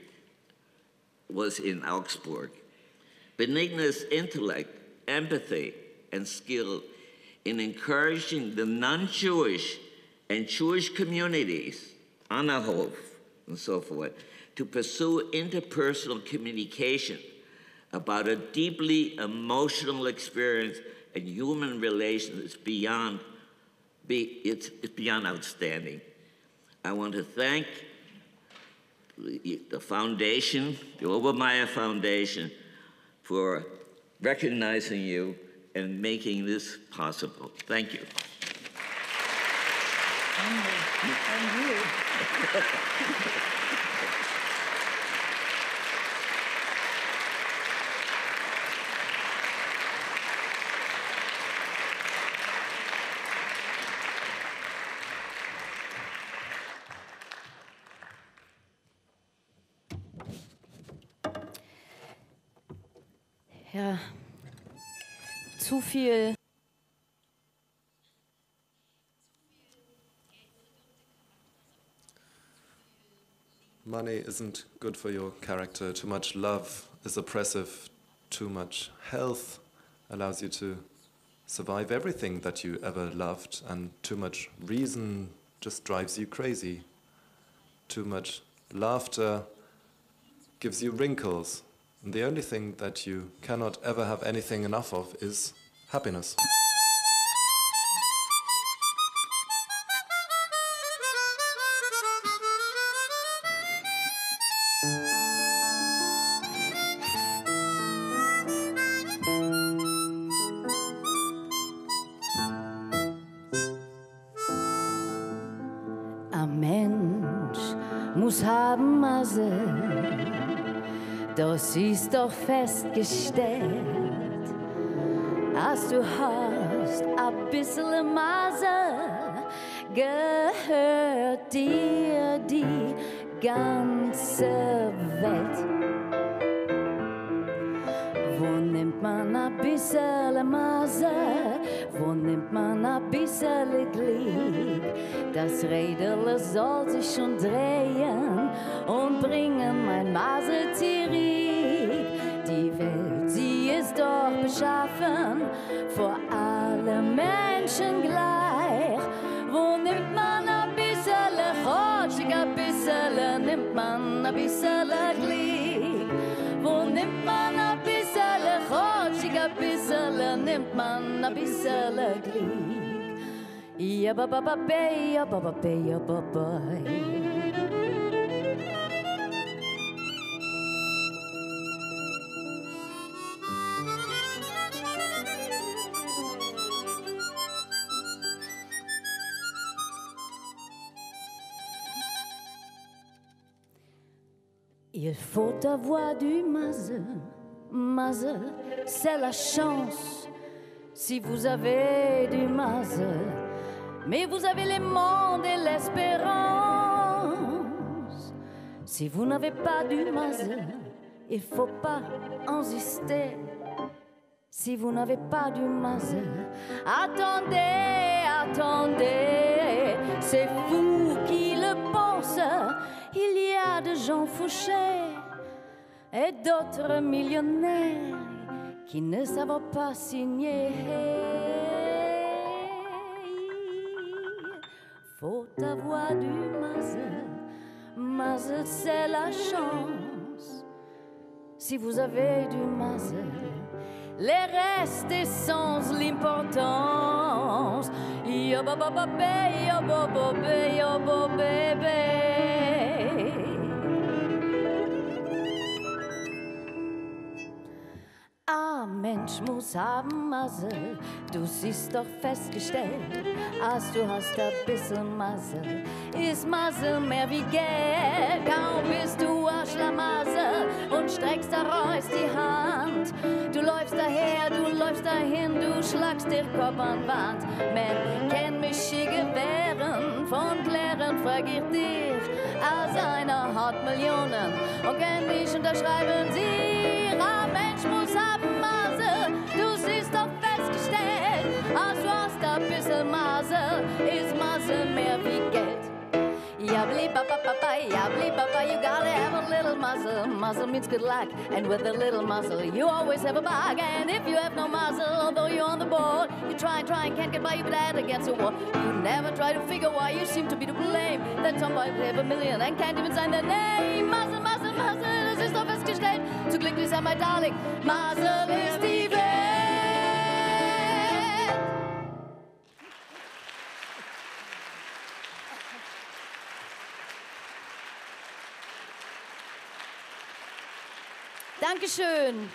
was in Augsburg. Benigna's intellect, empathy, and skill in encouraging the non-Jewish and Jewish communities, Annahof, and so forth, to pursue interpersonal communication about a deeply emotional experience and human relations is beyond outstanding. I want to thank the foundation, the Obermayer Foundation, for recognizing you and making this possible. Thank you. Thank you. Ja, zu viel. Money isn't good for your character. Too much love is oppressive. Too much health allows you to survive everything that you ever loved. And too much reason just drives you crazy. Too much laughter gives you wrinkles. And the only thing that you cannot ever have anything enough of is happiness. Ein Mensch muss haben Masse, das ist doch festgestellt. Als du hast a bisschen Masse, gehört dir die ganze Welt. Wo nimmt man a bisschen Masse? Wo nimmt man a bisschen Glück? Das Räderle soll sich schon drehen und bringen mein Masse zurück. Die Welt, sie ist doch beschaffen, vor allen Menschen gleich. Wo nimmt man a bisschen Chotschig, a bisschen nimmt man a bisschen Glück? Wo nimmt man a bisschen Chotschig, a bisschen nimmt man a bisschen Glück? Ja, ba, ba, ba, be, ja, ba, ba, be, ja, ba, ba. Il faut avoir du masse, masse, c'est la chance. Si vous avez du masse, mais vous avez le monde et l'espérance. Si vous n'avez pas du masse, il faut pas insister. Si vous n'avez pas du masse, attendez, attendez. C'est vous qui le pensez. Il y a des gens fauchés et d'autres millionnaires qui ne savent pas signer. Faut avoir du masse, masse c'est la chance. Si vous avez du masse, les restes est sans l'importance. Yo ba ba ba be, yo ba ba be, yo ba bébé. Ein Mensch muss haben Masse, du siehst doch festgestellt, als du hast ein bisschen Masse, ist Masse mehr wie Geld. Kaum bist du ein Schlamasse und streckst daraus die Hand. Du läufst daher, du läufst dahin, du schlagst dir Kopf an Wand. Man kennt mich Gewähren von Klären, frag ich dich, als einer hat Millionen und kennt mich unterschreiben sie. Ein Mensch muss haben Masse, du siehst doch festgestellt, als du hast ein bisschen Masse, ist Masse mehr wie Geld. Ja, Yably papa papa, yably papa, you gotta have a little muscle. Muscle means good luck, and with a little muscle, you always have a bug. And if you have no muscle, although you're on the board, you try and can't get by, you bad against the wall. You never try to figure why you seem to be to blame. That somebody have a million and can't even sign their name. Muscle, muscle, muscle, das ist doch festgestellt. Zu glücklich sein, my darling, Muscle ist die Welt. Dankeschön.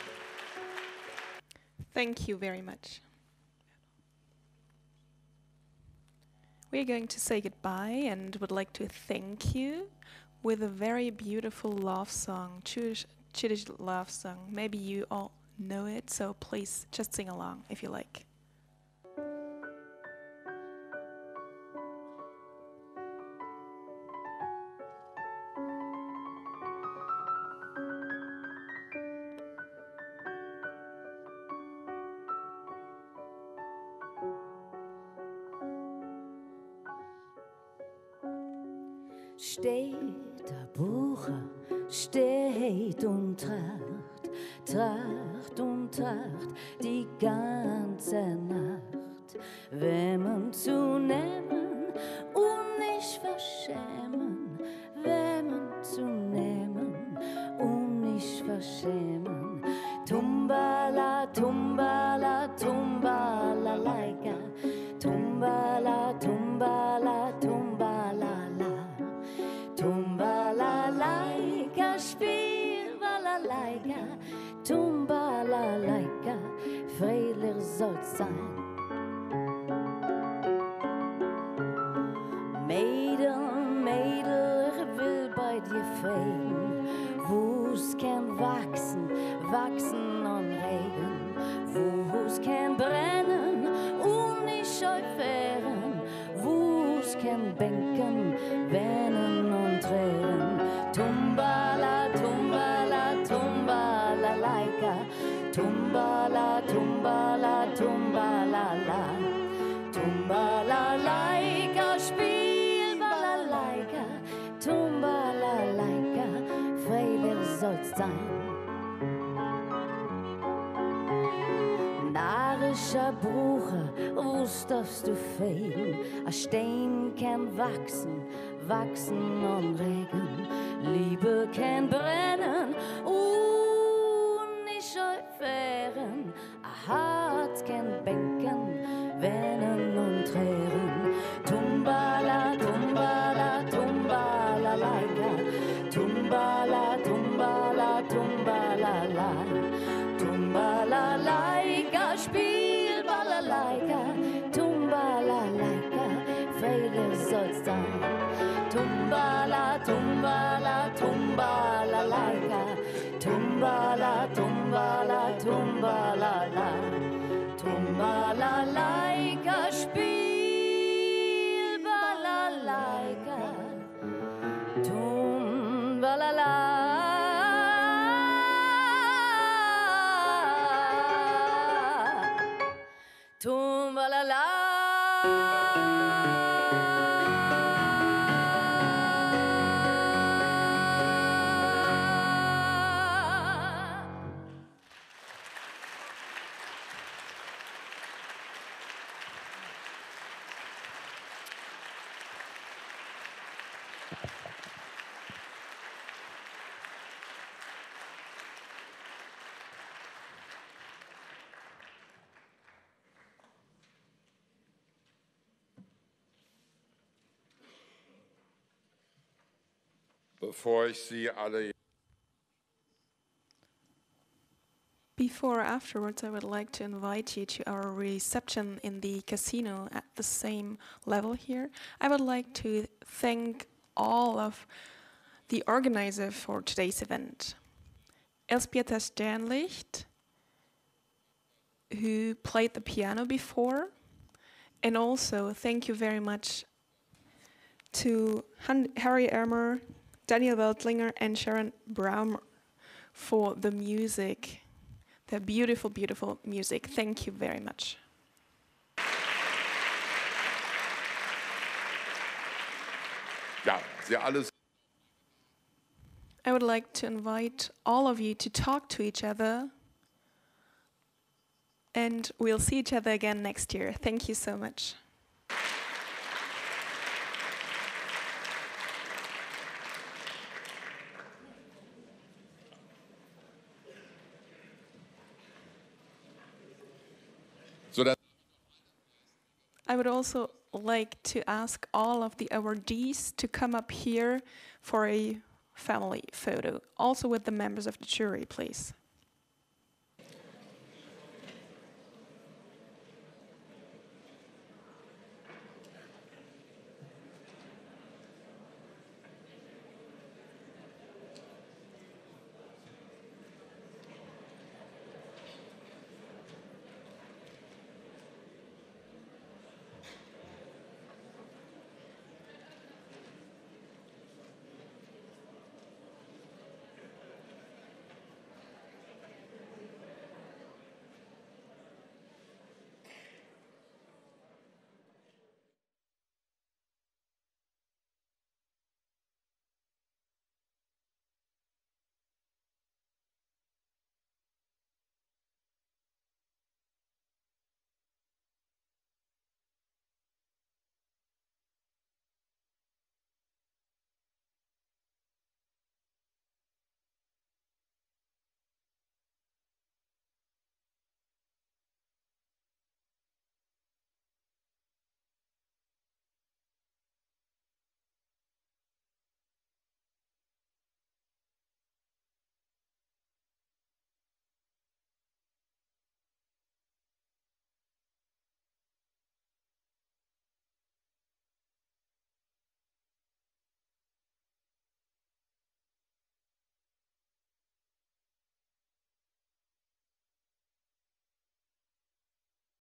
Thank you very much. We're going to say goodbye and would like to thank you with a very beautiful love song, Jewish love song. Maybe you all know it, so please just sing along if you like. Steht der Bucher, steht und tracht und tracht die ganze Nacht. Wenn man zu nehmen und nicht verschämen, wenn man zu nehmen und nicht verschämen. Tumbala, tumbala, tumbala, laika, tumbala, tumbala, tumbala, la. Tumbalalaika, spiel balalaika, tumbalalaika, freilich soll's sein. Mädel, ich will bei dir fegen, wo's kann wachsen und regen, wo's kann brennen und nicht scheuffären, wo's kann bänken, wennen und tränen. Tumbala, tumbala, tumbala, laika, tumbala, tumbala, tumbala, la. Tumbala, laika, spiel balalaika, tumbala, laika, freilich soll's sein. Narischer Brucher, wo's darfst du fegen? A Stein kann wachsen und regen. Liebe kann brennen und nicht scheuffären. A Herz kann bänken, wennen und trären. Tumbala, tumbala, tumbala, laika, tumbala, tumbala, tumbala, la. Tumbala, laika, spiel balalaika, tumbala, laika, freilich soll's sein. Tumbala, tumbala, tumbala, laika, tumbala, tumbala, tumbala, la. Tumbala, laika, spiel balalaika, tumbala, la. Tumbalala. Bevor ich Sie alle Before or afterwards, I would like to invite you to our reception in the casino at the same level here. I would like to thank all of the organizers for today's event. Elspeta Sternlicht, who played the piano before, and also thank you very much to Harry Ermer, Daniel Weltlinger, and Sharon Braum for the music. The beautiful, beautiful music. Thank you very much. ja, Sie alle. I would like to invite all of you to talk to each other, and we'll see each other again next year. Thank you so much. I would also like to ask all of the awardees to come up here for a family photo, also with the members of the jury, please.